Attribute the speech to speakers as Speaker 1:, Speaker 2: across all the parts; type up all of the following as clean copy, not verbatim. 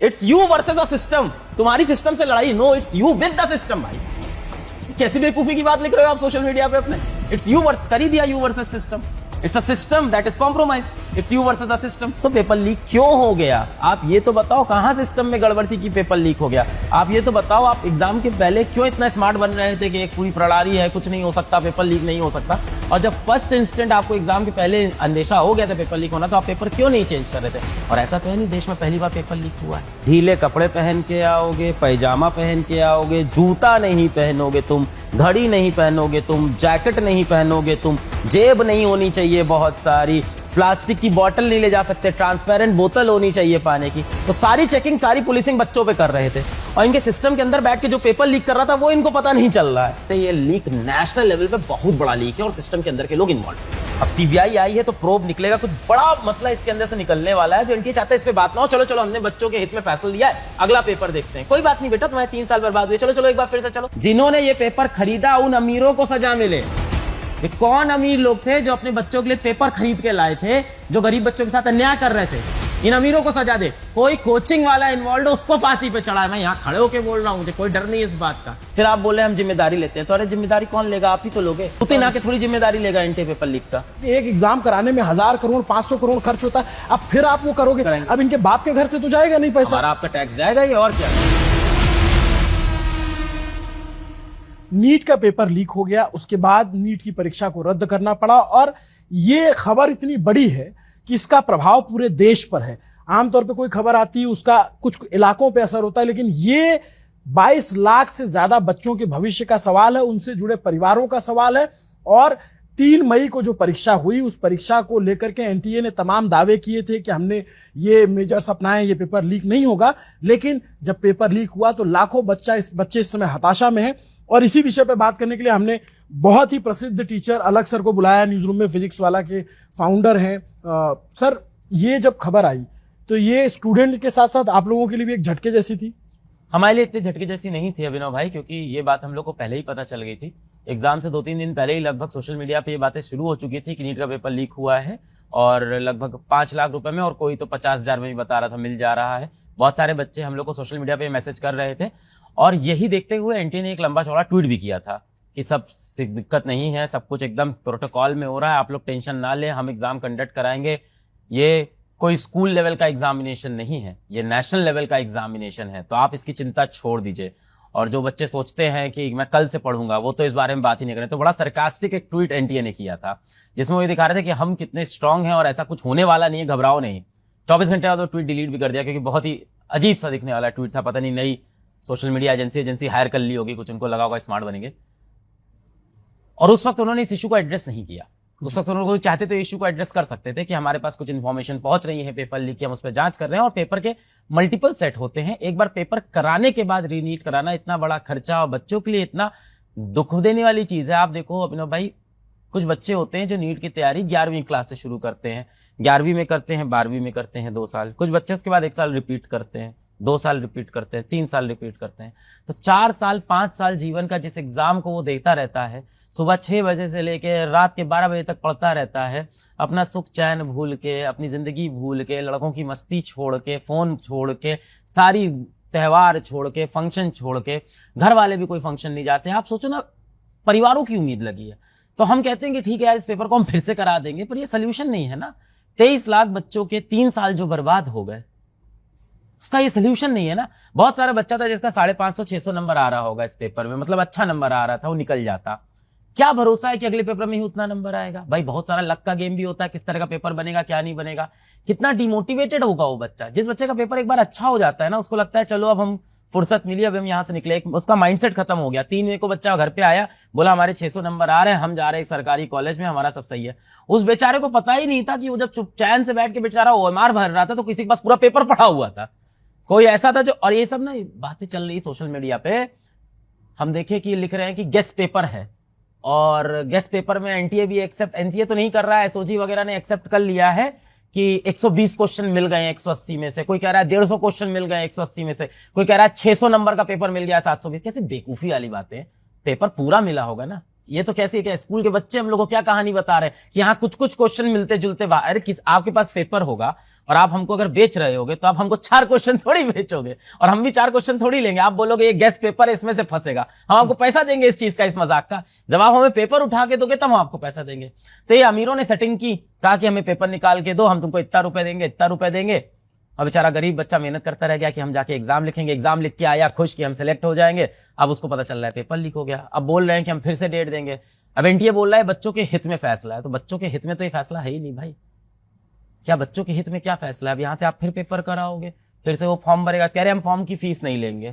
Speaker 1: It's you versus the system. तुम्हारी system से लड़ाई no, it's you with the system. भाई कैसी बेवकूफी की बात लिख रहे हो आप सोशल मीडिया पे अपने। इट्स यू वर्स कर ही दिया, you versus system. It's a system that is compromised, it's you versus the system. तो पेपर लीक क्यों हो गया, आप ये तो बताओ। कहां सिस्टम में गड़बड़ थी कि पेपर लीक हो गया? आप ये तो बताओ, आप एग्जाम के पहले क्यों इतना स्मार्ट बन रहे थे कि एक पूरी प्रणाली है, कुछ नहीं हो सकता, पेपर लीक नहीं हो सकता। और जब फर्स्ट इंस्टेंट आपको एग्जाम के पहले अंदेशा हो गया था पेपर लीक होना, तो आप पेपर क्यों नहीं चेंज कर रहे थे? और ऐसा तो है नहीं देश में पहली बार पेपर लीक हुआ है। ढीले कपड़े पहन के आओगे, पैजामा पहन के आओगे, जूता नहीं पहनोगे तुम, घड़ी नहीं पहनोगे तुम, जैकेट नहीं पहनोगे तुम, जेब नहीं होनी चाहिए बहुत सारी, प्लास्टिक की बोतल नहीं ले जा सकते, ट्रांसपेरेंट बोतल होनी चाहिए पानी की। तो सारी चेकिंग, सारी पुलिसिंग बच्चों पे कर रहे थे। और इनके सिस्टम के अंदर बैठ के जो पेपर लीक कर रहा था वो इनको पता नहीं चल रहा है। तो ये लीक नेशनल लेवल पे बहुत बड़ा लीक है और सिस्टम के अंदर के लोग इन्वॉल्व। अब सीबीआई आई है तो प्रोब निकलेगा, कुछ बड़ा मसला इसके अंदर से निकलने वाला है। जो एनटीए चाहता है इस पे बात ना हो। चलो चलो, हमने बच्चों के हित में फैसला लिया है, अगला पेपर देखते हैं। कोई बात नहीं बेटा, तुम्हारे 3 साल बर्बाद हुए, चलो चलो एक बार फिर से चलो। जिन्होंने ये पेपर खरीदा उन अमीरों को सजा मिले। ये कौन अमीर लोग थे जो अपने बच्चों के लिए पेपर खरीद के लाए थे, जो गरीब बच्चों के साथ अन्याय कर रहे थे? इन अमीरों को सजा दे। कोई कोचिंग वाला इन्वॉल्व है उसको फांसी पे चढ़ा है। मैं यहाँ खड़े होकर बोल रहा हूँ, मुझे कोई डर नहीं है इस बात का। फिर आप बोले हम जिम्मेदारी लेते हैं, तो अरे जिम्मेदारी कौन लेगा? आप ही तो लोगे। पुतिन आके थोड़ी जिम्मेदारी लेगा एनटीए पेपर लीक का।
Speaker 2: एक एग्जाम कराने में 1000 करोड़ 500 करोड़ खर्च होता है, अब फिर आप वो करोगे? अब इनके बाप के घर से तो जाएगा नहीं पैसा।
Speaker 1: हमारा आपका टैक्स जाएगा ये, और क्या।
Speaker 2: नीट का पेपर लीक हो गया, उसके बाद नीट की परीक्षा को रद्द करना पड़ा। और ये खबर इतनी बड़ी है कि इसका प्रभाव पूरे देश पर है। आमतौर पे कोई खबर आती है उसका कुछ इलाकों पे असर होता है, लेकिन ये 22 लाख से ज्यादा बच्चों के भविष्य का सवाल है, उनसे जुड़े परिवारों का सवाल है। और 3 मई को जो परीक्षा हुई, उस परीक्षा को लेकर के एनटीए ने तमाम दावे किए थे कि हमने ये मेजर्स अपनाए, ये पेपर लीक नहीं होगा। लेकिन जब पेपर लीक हुआ तो लाखों बच्चे इस समय हताशा में हैं। और इसी विषय पे बात करने के लिए हमने बहुत ही प्रसिद्ध टीचर अलग सर को बुलाया। न्यूज रूम में फिजिक्स वाला के फाउंडर हैं। सर, ये जब खबर आई तो ये स्टूडेंट के साथ साथ आप लोगों के लिए भी एक झटके जैसी थी?
Speaker 1: हमारे लिए इतनी झटके जैसी नहीं थी अभिनव भाई, क्योंकि ये बात हम लोग को पहले ही पता चल गई थी। एग्जाम से 2-3 दिन पहले ही लगभग सोशल मीडिया पे ये बातें शुरू हो चुकी थी कि नीट का पेपर लीक हुआ है और लगभग 5 लाख रुपए में, और कोई तो 50,000 में भी बता रहा था मिल जा रहा है। बहुत सारे बच्चे हम लोग को सोशल मीडिया पे मैसेज कर रहे थे। और यही देखते हुए एनटीए ने एक लंबा चौड़ा ट्वीट भी किया था कि सब दिक्कत नहीं है, सब कुछ एकदम प्रोटोकॉल में हो रहा है, आप लोग टेंशन ना लें, हम एग्जाम कंडक्ट कराएंगे। ये कोई स्कूल लेवल का एग्जामिनेशन नहीं है, ये नेशनल लेवल का एग्जामिनेशन है, तो आप इसकी चिंता छोड़ दीजिए। और जो बच्चे सोचते हैं कि मैं कल से पढ़ूंगा, वो तो इस बारे में बात ही नहीं करें। तो बड़ा सरकास्टिक एक ट्वीट एनटीए ने किया था जिसमें वो ये दिखा रहे थे कि हम कितने स्ट्रांग हैं और ऐसा कुछ होने वाला नहीं है, घबराओ नहीं। 24 घंटे बाद वो ट्वीट डिलीट भी कर दिया, क्योंकि बहुत ही अजीब सा दिखने वाला ट्वीट था। पता नहीं नई सोशल मीडिया एजेंसी हायर कर ली होगी, कुछ उनको लगा होगा स्मार्ट बनेंगे। और उस वक्त उन्होंने इस इशू को एड्रेस नहीं किया। उस वक्त उन्होंने चाहते तो इशू को एड्रेस कर सकते थे कि हमारे पास कुछ इन्फॉर्मेशन पहुंच रही है पेपर लीक की, हम उस पर जांच कर रहे हैं। और पेपर के मल्टीपल सेट होते हैं, एक बार पेपर कराने के बाद रीनीट कराना इतना बड़ा खर्चा और बच्चों के लिए इतना दुख देने वाली चीज है। आप देखो अभिनव भाई, कुछ बच्चे होते हैं जो नीट की तैयारी 11वीं क्लास से शुरू करते हैं, 11वीं में करते हैं, 12वीं में करते हैं 2 साल। कुछ बच्चे उसके बाद 1 साल रिपीट करते हैं, 2 साल रिपीट करते हैं, 3 साल रिपीट करते हैं। तो 4 साल 5 साल जीवन का जिस एग्जाम को वो देता रहता है, सुबह 6 बजे से लेके रात के 12 बजे तक पढ़ता रहता है, अपना सुख चैन भूल के, अपनी जिंदगी भूल के, लड़कों की मस्ती छोड़ के, फोन छोड़ के, सारी त्योहार छोड़ के, फंक्शन छोड़ के, घर वाले भी कोई फंक्शन नहीं जाते। आप सोचो ना, परिवारों की उम्मीद लगी है। तो हम कहते हैं कि ठीक है यार, इस पेपर को हम फिर से करा देंगे, पर ये सोल्यूशन नहीं है ना। 23 लाख बच्चों के 3 साल जो बर्बाद हो गए, उसका ये सोल्यूशन नहीं है ना। बहुत सारा बच्चा था जिसका 550-600 नंबर आ रहा होगा इस पेपर में, मतलब अच्छा नंबर आ रहा था, वो निकल जाता। क्या भरोसा है कि अगले पेपर में ही उतना नंबर आएगा? भाई बहुत सारा लक का गेम भी होता है, किस तरह का पेपर बनेगा, क्या नहीं बनेगा, कितना डिमोटिवेटेड होगा वो बच्चा। जिस बच्चे का पेपर एक बार अच्छा हो जाता है ना, उसको लगता है चलो अब हम फुर्सत मिली, अब हम यहाँ से निकले, उसका माइंडसेट खत्म हो गया। 3 मई को बच्चा घर पे आया, बोला हमारे 600 नंबर आ रहे हैं, हम जा रहे हैं सरकारी कॉलेज में, हमारा सब सही है। उस बेचारे को पता ही नहीं था कि वो जब चुप चैन से बैठ के बेचारा ओएमआर भर रहा था तो किसी के पास पूरा पेपर पढ़ा हुआ था। कोई ऐसा था जो, और ये सब ना बातें चल रही सोशल मीडिया पे, हम देखे कि लिख रहे हैं कि गेस्ट पेपर है, और गेस्ट पेपर में एनटीए भी एक्सेप्ट, एनटीए तो नहीं कर रहा है, एसओजी वगैरह ने एक्सेप्ट कर लिया है कि 120 क्वेश्चन मिल गए 180 में से, कोई कह रहा है 150 क्वेश्चन मिल गए 180 में से, कोई कह रहा है 600 नंबर का पेपर मिल गया 720। कैसे बेवकूफी वाली बातें। पेपर पूरा मिला होगा ना, ये तो कैसे क्या स्कूल के बच्चे हम लोग को क्या कहानी बता रहे हैं कि यहाँ कुछ कुछ क्वेश्चन मिलते जुलते अरे किस आपके पास पेपर होगा और आप हमको अगर बेच रहे होगे तो आप हमको 4 क्वेश्चन थोड़ी बेचोगे और हम भी 4 क्वेश्चन थोड़ी लेंगे। आप बोलोगे ये गेस्ट पेपर है इसमें से फंसेगा, हम आपको पैसा देंगे इस चीज का, इस मजाक का। जब आप हमें पेपर उठा के दोगे तब हम आपको पैसा देंगे। तो ये अमीरों ने सेटिंग की, कहा कि हमें पेपर निकाल के दो, हम तुमको इतना रुपए देंगे, इतना रुपए देंगे। और बेचारा गरीब बच्चा मेहनत करता रह गया कि हम जाके एग्जाम लिखेंगे, एग्जाम लिख के आया खुश कि हम सेलेक्ट हो जाएंगे। अब उसको पता चल रहा है पेपर लीक हो गया। अब बोल रहे हैं कि हम फिर से डेट देंगे। अब एनटीए बोल रहा है बच्चों के हित में फैसला है। तो बच्चों के हित में तो ये फैसला है ही नहीं भाई। क्या बच्चों के हित में क्या फैसला है? अब यहां से आप फिर पेपर कराओगे, फिर से वो फॉर्म भरेगा, कह रहे हैं हम फॉर्म की फीस नहीं लेंगे।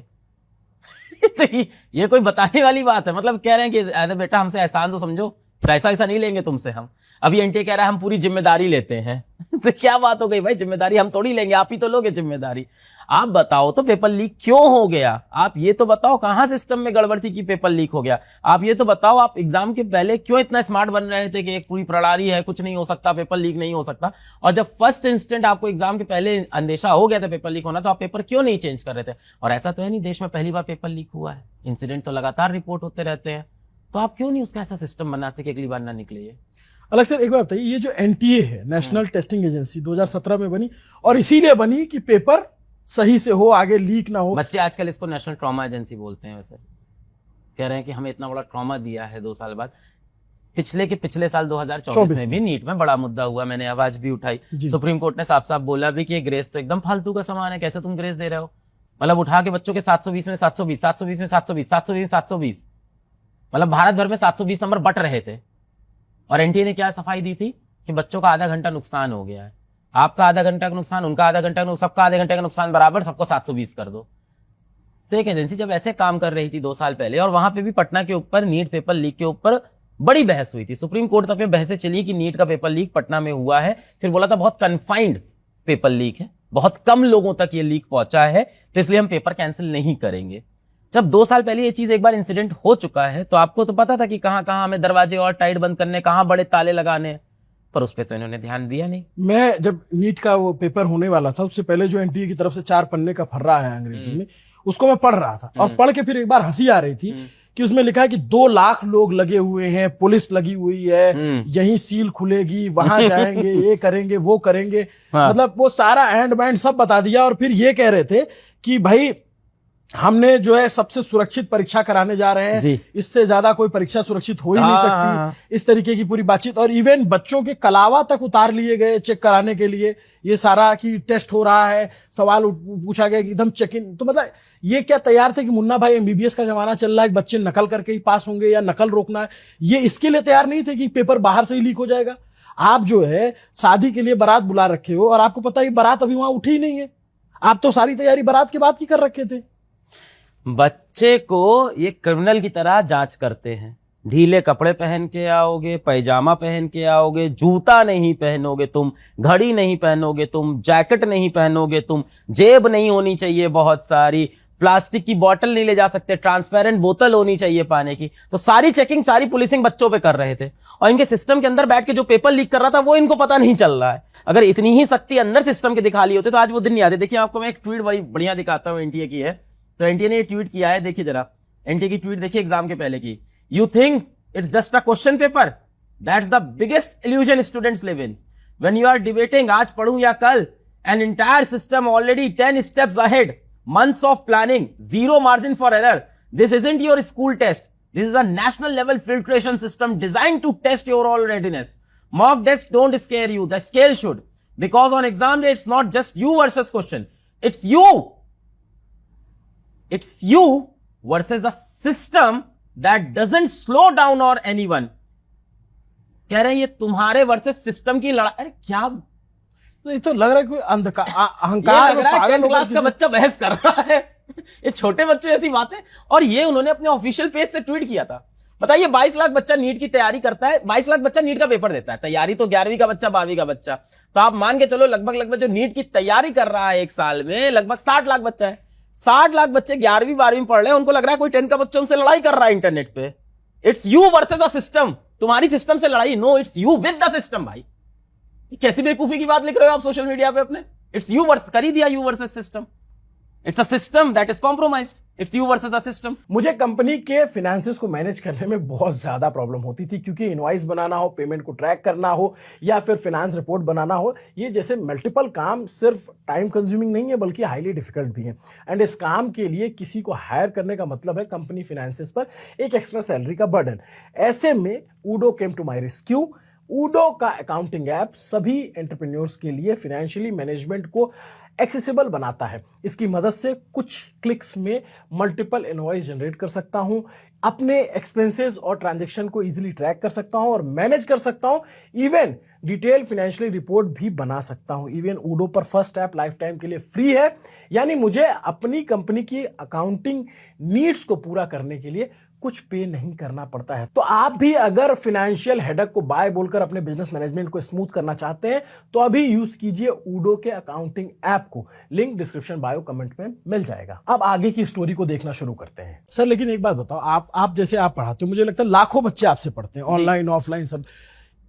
Speaker 1: तो ये कोई बताने वाली बात है? मतलब कह रहे हैं कि अरे बेटा हमसे एहसान तो समझो, पैसा ऐसा नहीं लेंगे तुमसे हम। अभी एनटीए कह रहा है हम पूरी जिम्मेदारी लेते हैं। तो क्या बात हो गई भाई, जिम्मेदारी हम थोड़ी लेंगे, आप ही तो लोगे जिम्मेदारी। आप बताओ तो पेपर लीक क्यों हो गया? आप ये तो बताओ कहां सिस्टम में गड़बड़ थी कि पेपर लीक हो गया? आप ये तो बताओ आप एग्जाम के पहले क्यों इतना स्मार्ट बन रहे थे कि एक पूरी प्रणाली है, कुछ नहीं हो सकता, पेपर लीक नहीं हो सकता। और जब फर्स्ट इंस्टेंट आपको एग्जाम के पहले अंदेशा हो गया था पेपर लीक होना, तो आप पेपर क्यों नहीं चेंज कर रहे थे? और ऐसा तो है नहीं देश में पहली बार पेपर लीक हुआ है, इंसिडेंट तो लगातार रिपोर्ट होते रहते हैं। तो आप क्यों नहीं उसका ऐसा सिस्टम बनाते कि अगली बार ना निकले ये?
Speaker 2: अलग सर एक बात बताइए, ये जो एनटीए है नेशनल टेस्टिंग एजेंसी 2017 में बनी और इसीलिए बनी कि पेपर सही से हो, आगे लीक ना हो।
Speaker 1: बच्चे आजकल इसको नेशनल ट्रॉमा एजेंसी बोलते हैं। वैसे कह रहे हैं कि हमें इतना बड़ा ट्रॉमा दिया है 2 साल बाद। पिछले साल 2024 में भी नीट में बड़ा मुद्दा हुआ, मैंने आवाज भी उठाई। सुप्रीम कोर्ट ने साफ साफ बोला भी कि ये ग्रेस तो एकदम फालतू का सामान है, कैसे तुम ग्रेस दे रहे हो? मतलब उठा के बच्चों के 720 में 720, 720 में 720, 720 में 720, मतलब भारत भर में 720 नंबर बट रहे थे। और एनटीए ने क्या सफाई दी थी कि बच्चों का आधा घंटा नुकसान हो गया है, आपका आधा घंटा का नुकसान, उनका आधा घंटा का, सबका आधे घंटे का नुकसान बराबर, सबको 720 कर दो। तो एक एजेंसी जब ऐसे काम कर रही थी 2 साल पहले, और वहां पे भी पटना के ऊपर नीट पेपर लीक के ऊपर बड़ी बहस हुई थी, सुप्रीम कोर्ट तक में बहसें चली कि नीट का पेपर लीक पटना में हुआ है। फिर बोला था बहुत कन्फाइंड पेपर लीक है, बहुत कम लोगों तक ये लीक पहुंचा है, तो इसलिए हम पेपर कैंसिल नहीं करेंगे। जब 2 साल पहले ये चीज एक बार इंसिडेंट हो चुका है तो आपको तो पता था कि कहां कहां हमें दरवाजे और टाइट बंद करने, कहां बड़े ताले लगाने, पर उस पर तो इन्होंने ध्यान दिया नहीं।
Speaker 2: मैं जब नीट का वो पेपर होने वाला था उससे पहले जो एनटीए की तरफ से 4 पन्ने का फर्रा है अंग्रेजी में, उसको मैं पढ़ रहा था और पढ़ के फिर एक बार हंसी आ रही थी कि उसमें लिखा है कि 2 लाख लोग लगे हुए हैं, पुलिस लगी हुई है, यहीं सील खुलेगी, वहां जाएंगे, ये करेंगे, वो करेंगे। मतलब वो सारा एंड बैंड सब बता दिया। और फिर ये कह रहे थे कि भाई हमने जो है सबसे सुरक्षित परीक्षा कराने जा रहे हैं, इससे ज्यादा कोई परीक्षा सुरक्षित हो ही नहीं सकती, इस तरीके की पूरी बातचीत। और इवन बच्चों के कलावा तक उतार लिए गए चेक कराने के लिए, ये सारा कि टेस्ट हो रहा है, सवाल पूछा गया कि एकदम चेक इन। तो मतलब ये क्या तैयार थे कि मुन्ना भाई एमबीबीएस का जमाना चल रहा है, बच्चे नकल करके ही पास होंगे या नकल रोकना है, ये इसके लिए तैयार नहीं थे कि पेपर बाहर से ही लीक हो जाएगा। आप जो है शादी के लिए बारात बुला रखे हो और आपको पता है बारात अभी वहां उठी ही नहीं है, आप तो सारी तैयारी बारात के बाद की कर रखे थे।
Speaker 1: बच्चे को ये क्रिमिनल की तरह जांच करते हैं, ढीले कपड़े पहन के आओगे, पैजामा पहन के आओगे, जूता नहीं पहनोगे तुम, घड़ी नहीं पहनोगे तुम, जैकेट नहीं पहनोगे तुम, जेब नहीं होनी चाहिए बहुत सारी, प्लास्टिक की बोतल नहीं ले जा सकते, ट्रांसपेरेंट बोतल होनी चाहिए पानी की। तो सारी चेकिंग, सारी पुलिसिंग बच्चों पे कर रहे थे। और इनके सिस्टम के अंदर बैठ के जो पेपर लीक कर रहा था वो इनको पता नहीं चल रहा है। अगर इतनी ही शक्ति अंदर सिस्टम के दिखा ली होते तो आज वो दिन नहीं आते। देखिए आपको मैं एक ट्वीट बड़ी बढ़िया दिखाता हूं, एनटीए की है। तो एनटीए ने ये ट्वीट किया है, देखिए जरा एनटीए की ट्वीट देखिए एग्जाम के पहले की। You think it's just a question paper, that's the biggest illusion students live in when you are debating आज पढ़ूं या कल, an entire system already 10 steps ahead, months of planning, zero margin for error. This isn't your school test, this is a national level filtration system designed to test your all readiness. Mock tests don't scare you, the scale should, because on exam day it's not just you versus question, it's you versus a system that doesn't slow down or anyone. कह रहे हैं ये तुम्हारे versus system की लड़ाई। अरे क्या,
Speaker 2: तो ये तो लग रहा है कोई अहंकार
Speaker 1: लग रहा है 10th क्लास का बच्चा बहस कर रहा है। ये छोटे बच्चे ऐसी बातें, और ये उन्होंने अपने ऑफिशियल पेज से ट्वीट किया था। बताइए 22 लाख बच्चा नीट की तैयारी करता है, 22 लाख बच्चा नीट का पेपर देता है, तैयारी तो 11वीं का बच्चा, 12वीं का बच्चा। तो आप मान के चलो लगभग जो नीट की तैयारी कर रहा है एक साल में लगभग 60 लाख बच्चा है। 60 लाख बच्चे 11वीं 12वीं पढ़ रहे हैं, उनको लग रहा है कोई 10th का बच्चा उनसे लड़ाई कर रहा है इंटरनेट पे। It's you versus the system, तुम्हारी सिस्टम से लड़ाई, no it's you with the system. भाई कैसी बेवकूफी की बात लिख रहे हो आप सोशल मीडिया पे अपने, इट्स यू वर्सेस, कर ही दिया you versus system. It's a system that is compromised, it's you versus the system.
Speaker 2: मुझे कंपनी के फाइनेंसेस को मैनेज करने में बहुत ज्यादा प्रॉब्लम होती थी, क्योंकि इनवॉइस बनाना हो, पेमेंट को ट्रैक करना हो, या फिर फाइनेंस रिपोर्ट बनाना हो, ये जैसे मल्टीपल काम सिर्फ टाइम कंज्यूमिंग नहीं है बल्कि हाईली डिफिकल्ट भी है। एंड इस काम के लिए किसी को हायर करने का मतलब है कंपनी फाइनेंसेस पर एक एक्स्ट्रा सैलरी का बर्डन। ऐसे में ऊडो केम टू माई रेस्क्यू। ऊडो का अकाउंटिंग ऐप सभी एंटरप्रेन्योर्स के लिए फाइनेंशियली मैनेजमेंट को एक्सेसिबल बनाता है। इसकी मदद से कुछ क्लिक्स में मल्टीपल इनवॉइस जनरेट कर सकता हूं, अपने एक्सपेंसेस और ट्रांजैक्शन को इजीली ट्रैक कर सकता हूं और मैनेज कर सकता हूं। इवन डिटेल फाइनेंशियल रिपोर्ट भी बना सकता हूं। इवन ऊडो पर फर्स्ट ऐप लाइफ टाइम के लिए फ्री है, यानी मुझे अपनी कंपनी की अकाउंटिंग नीड्स को पूरा करने के लिए कुछ पे नहीं करना पड़ता है। तो आप भी अगर फाइनेंशियल हेडेक को बाय बोलकर अपने बिजनेस मैनेजमेंट को स्मूथ करना चाहते हैं तो अभी यूज कीजिए ऊडो के अकाउंटिंग ऐप को। लिंक डिस्क्रिप्शन बायो कमेंट में मिल जाएगा। अब आगे की स्टोरी को देखना शुरू करते हैं। सर लेकिन एक बात बताओ, आप जैसे आप पढ़ाते हो, मुझे लगता है लाखों बच्चे आपसे पढ़ते हैं, ऑनलाइन ऑफलाइन सब।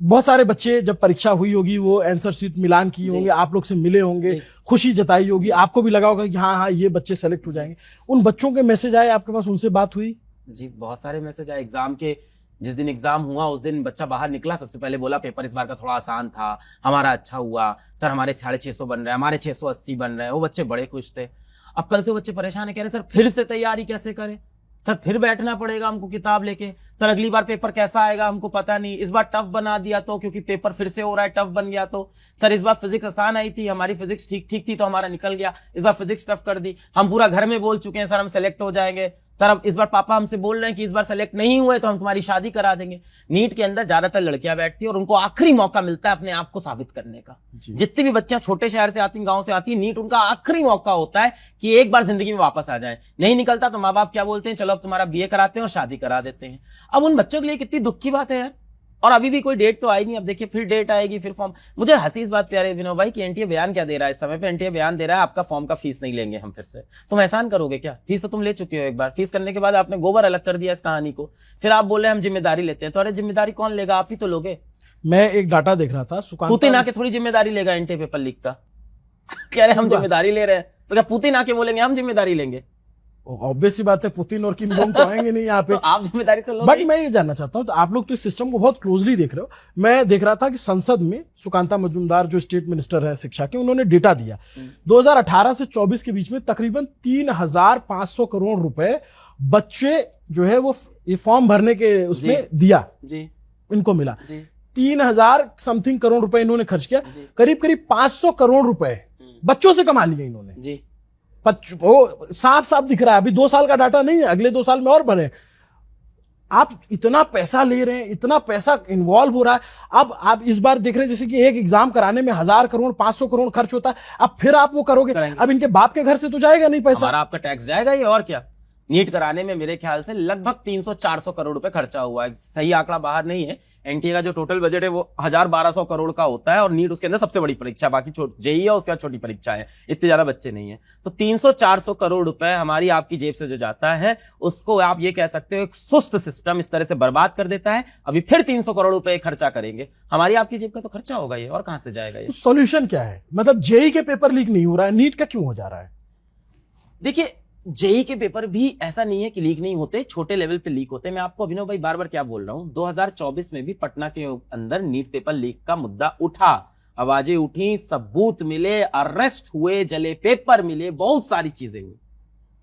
Speaker 2: बहुत सारे बच्चे जब परीक्षा हुई होगी वो आंसर शीट मिलान किए होंगे, आप लोग से मिले होंगे, खुशी जताई होगी, आपको भी लगा होगा कि हाँ हाँ ये बच्चे सेलेक्ट हो जाएंगे। उन बच्चों के मैसेज आए आपके पास, उनसे बात हुई?
Speaker 1: जी बहुत सारे मैसेज आए। एग्जाम के जिस दिन एग्जाम हुआ उस दिन बच्चा बाहर निकला, सबसे पहले बोला पेपर इस बार का थोड़ा आसान था, हमारा अच्छा हुआ सर, हमारे 650 बन रहे हैं, हमारे 680 बन रहे हैं। वो बच्चे बड़े खुश थे। अब कल से बच्चे परेशान है, कह रहे सर फिर से तैयारी कैसे करें, सर फिर बैठना पड़ेगा हमको किताब लेके, सर अगली बार पेपर कैसा आएगा हमको पता नहीं, इस बार टफ बना दिया तो, क्योंकि पेपर फिर से हो रहा है टफ बन गया तो, सर इस बार फिजिक्स आसान आई थी, हमारी फिजिक्स ठीक ठीक थी तो हमारा निकल गया, इस बार फिजिक्स टफ कर दी, हम पूरा घर में बोल चुके हैं सर हम सेलेक्ट हो जाएंगे, सर अब इस बार पापा हमसे बोल रहे हैं कि इस बार सेलेक्ट नहीं हुए तो हम तुम्हारी शादी करा देंगे। नीट के अंदर ज्यादातर लड़कियां बैठती है और उनको आखिरी मौका मिलता है अपने आप को साबित करने का। जितनी भी बच्चियां छोटे शहर से आती हैं, गांव से आती हैं, नीट उनका आखिरी मौका होता है कि एक बार जिंदगी में वापस आ जाए। नहीं निकलता तो माँ बाप क्या बोलते हैं, चलो अब तुम्हारा बीए कराते हैं और शादी करा देते हैं। अब उन बच्चों के लिए कितनी दुख की बात है यार। और अभी भी कोई डेट तो आई नहीं, अब देखिए फिर डेट आएगी, फिर फॉर्म। मुझे हंसी इस बात प्यारे विनोद भाई कि एनटीए बयान क्या दे रहा है इस समय पे, एनटीए बयान दे रहा है आपका फॉर्म का फीस नहीं लेंगे हम फिर से। तुम एहसान करोगे क्या? फीस तो तुम ले चुके हो एक बार, फीस करने के बाद आपने गोबर अलग कर दिया इस कहानी को, फिर आप बोल रहे हैं हम जिम्मेदारी लेते हैं। तो अरे जिम्मेदारी कौन लेगा, आप ही तो लोगे।
Speaker 2: मैं एक डाटा देख रहा था,
Speaker 1: पुतिन आके थोड़ी जिम्मेदारी लेगा एनटीए पेपर लीक का। कह रहे हम जिम्मेदारी ले रहे हैं, तो क्या पुतिन आके बोलेंगे हम जिम्मेदारी लेंगे?
Speaker 2: ऑब्वियस सी बात है, पुतिन और किम जोंग तो आएंगे नहीं यहाँ पे।
Speaker 1: तो आप जिम्मेदारी तो लो।
Speaker 2: बट मैं ये जानना चाहता हूँ, तो आप लोग तो इस सिस्टम को बहुत क्लोजली देख रहे हो। मैं देख रहा था कि संसद में सुकांता मजूमदार जो स्टेट मिनिस्टर है शिक्षा के, उन्होंने डेटा दिया 2018 से 24 के बीच में तकरीबन 3,500 करोड़ रुपए बच्चे जो है वो ये फॉर्म भरने के उसमें दिया जी, इनको मिला 3,000 समथिंग करोड़ रुपए इन्होंने खर्च किया। करीब करीब 500 करोड़ रुपए बच्चों से कमा लिए इन्होंने जी। वो साफ साफ दिख रहा है। अभी 2 साल का डाटा नहीं है, अगले 2 साल में और बढ़े। आप इतना पैसा ले रहे हैं, इतना पैसा इन्वॉल्व हो रहा है। अब आप इस बार देख रहे हैं जैसे कि एक एग्जाम कराने में 1,000 करोड़ 500 करोड़ खर्च होता है, अब फिर आप वो करोगे। अब इनके बाप के घर से तो जाएगा नहीं पैसा,
Speaker 1: हमारा आपका टैक्स जाएगा ही, और क्या। नीट कराने में मेरे ख्याल से लगभग 300-400 करोड़ रुपए खर्चा हुआ है, सही आंकड़ा बाहर नहीं है। एनटीए का जो टोटल बजट है वो 1,000-1,200 करोड़ का होता है, और नीट उसके अंदर सबसे बड़ी परीक्षा, बाकी जेईई है उसके बाद छोटी परीक्षा है, इतने ज्यादा बच्चे नहीं है। तो 300-400 करोड़ रुपए हमारी आपकी जेब से जो जाता है उसको आप ये कह सकते हो एक सुस्त सिस्टम इस तरह से बर्बाद कर देता है। अभी फिर 300 करोड़ रुपए खर्चा करेंगे, हमारी आपकी जेब का तो खर्चा होगा ये, और कहां से जाएगा ये?
Speaker 2: सॉल्यूशन क्या है? मतलब जेईई के पेपर लीक नहीं हो रहा है, नीट का क्यों हो जा रहा है?
Speaker 1: देखिए जेईई के पेपर भी ऐसा नहीं है कि लीक नहीं होते, छोटे लेवल पे लीक होते हैं। मैं आपको अभिनव भाई बार बार क्या बोल रहा हूं, 2024 में भी पटना के अंदर नीट पेपर लीक का मुद्दा उठा, आवाजें उठी, सबूत मिले, अरेस्ट हुए, जले पेपर मिले, बहुत सारी चीजें हुई।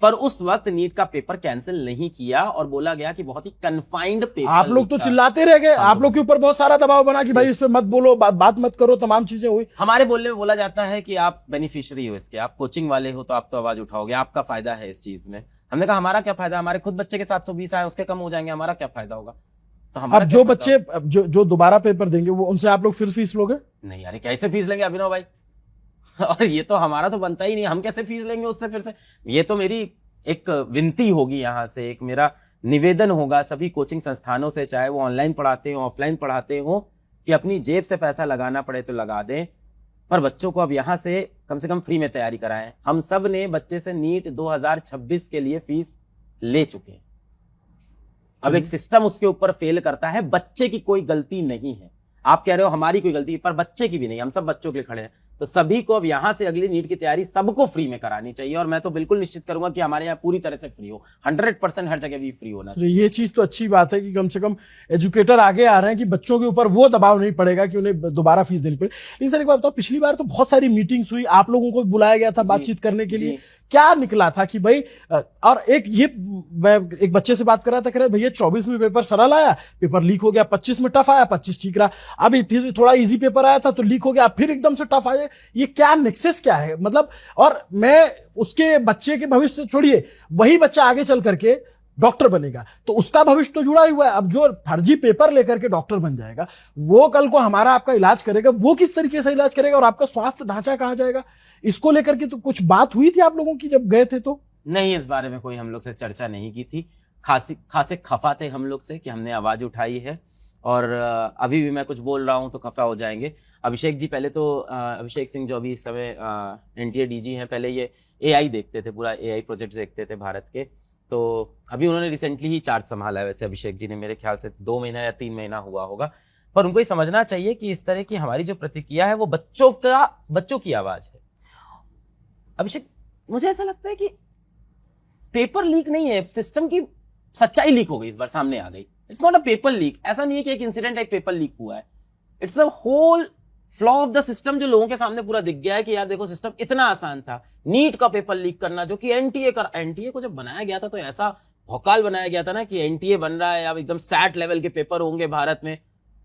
Speaker 1: पर उस वक्त नीट का पेपर कैंसिल नहीं किया और बोला गया कि बहुत ही कन्फाइंड पेपर।
Speaker 2: आप लोग तो चिल्लाते रह गए, आप लोग के ऊपर बहुत सारा दबाव बना कि भाई इस पे मत बोलो, बात मत करो, तमाम चीजें हुई।
Speaker 1: हमारे बोलने में बोला जाता है कि आप बेनिफिशियरी हो इसके, आप कोचिंग वाले हो तो आप तो आवाज उठाओगे, आपका फायदा है इस चीज में। हमने कहा हमारा क्या फायदा, हमारे खुद बच्चे के 720 आए उसके कम हो जाएंगे, हमारा क्या फायदा होगा? तो
Speaker 2: अब जो बच्चे जो दोबारा पेपर देंगे वो उनसे आप लोग फिर फीस लोगे?
Speaker 1: नहीं यार कैसे फीस लेंगे अभिनव भाई? और ये तो हमारा तो बनता ही नहीं, हम कैसे फीस लेंगे उससे फिर से? ये तो मेरी एक विनती होगी, यहां से एक मेरा निवेदन होगा सभी कोचिंग संस्थानों से, चाहे वो ऑनलाइन पढ़ाते हो ऑफलाइन पढ़ाते हो, कि अपनी जेब से पैसा लगाना पड़े तो लगा दें, पर बच्चों को अब यहां से कम फ्री में तैयारी कराएं। हम सब ने बच्चे से नीट 2026 के लिए फीस ले चुके हैं। अब एक सिस्टम उसके ऊपर फेल करता है, बच्चे की कोई गलती नहीं है। आप कह रहे हो हमारी कोई गलती, पर बच्चे की भी नहीं, हम सब बच्चों के लिए खड़े हैं। तो सभी को अब यहाँ से अगली नीट की तैयारी सबको फ्री में करानी चाहिए, और मैं तो बिल्कुल निश्चित करूंगा कि हमारे यहाँ पूरी तरह से फ्री हो, 100% हर जगह भी फ्री होना
Speaker 2: चाहिए। ये चीज तो अच्छी बात है कि कम से कम एजुकेटर आगे आ रहे हैं कि बच्चों के ऊपर वो दबाव नहीं पड़ेगा कि उन्हें दोबारा फीस देनी पड़े। लेकिन सर एक बात बताओ, पिछली बार तो बहुत सारी मीटिंग्स हुई, आप लोगों को बुलाया गया था बातचीत करने के लिए, क्या निकला था कि भाई, और एक बच्चे से बात कर रहा था, कह रहे भैया 24 में पेपर सरल आया, पेपर लीक हो गया, 25 में टफ आया, 25 ठीक रहा, अभी फिर थोड़ा इजी पेपर आया था तो लीक हो गया, फिर एकदम से टफ आया, ये क्या नेक्सस क्या है मतलब? और मैं उसके बच्चे के भविष्य से छोड़िए, वही बच्चा आगे चल करके डॉक्टर बनेगा तो उसका भविष्य तो जुड़ा ही हुआ है। अब जो फर्जी पेपर लेकर के डॉक्टर बन जाएगा, वो कल को हमारा आपका इलाज करेगा, वो किस तरीके से इलाज करेगा और आपका स्वास्थ्य ढांचा कहाँ जाएगा? इसको लेकर के तो कुछ बात हुई थी आप लोगों की जब गए थे? तो
Speaker 1: नहीं, इस बारे में कोई हम लोग से चर्चा नहीं की थी। खासे खफा थे हम लोग से कि हमने आवाज उठाई है, और अभी भी मैं कुछ बोल रहा हूं तो खफा हो जाएंगे। अभिषेक जी, पहले तो अभिषेक सिंह जो अभी इस समय एनटीए डीजी हैं, पहले ये एआई देखते थे, पूरा एआई प्रोजेक्ट देखते थे भारत के, तो अभी उन्होंने रिसेंटली ही चार्ज संभाला है। वैसे अभिषेक जी ने मेरे ख्याल से 2 महीना या 3 महीना हुआ होगा, पर उनको ये समझना चाहिए कि इस तरह की हमारी जो प्रतिक्रिया है वो बच्चों की आवाज है। अभिषेक, मुझे ऐसा लगता है कि पेपर लीक नहीं है, सिस्टम की सच्चाई लीक हो गई, इस बार सामने आ गई। It's not a paper leak. ऐसा नहीं है कि एक इंसिडेंट एक पेपर लीक हुआ है, it's a whole flaw of the system जो लोगों के सामने पूरा दिख गया है कि यार देखो सिस्टम इतना आसान था। नीट का पेपर लीक करना, जो कि एनटीए को जब बनाया गया था तो ऐसा भौकाल बनाया गया था ना कि एनटीए बन रहा है, अब एकदम सैट लेवल के पेपर होंगे भारत में।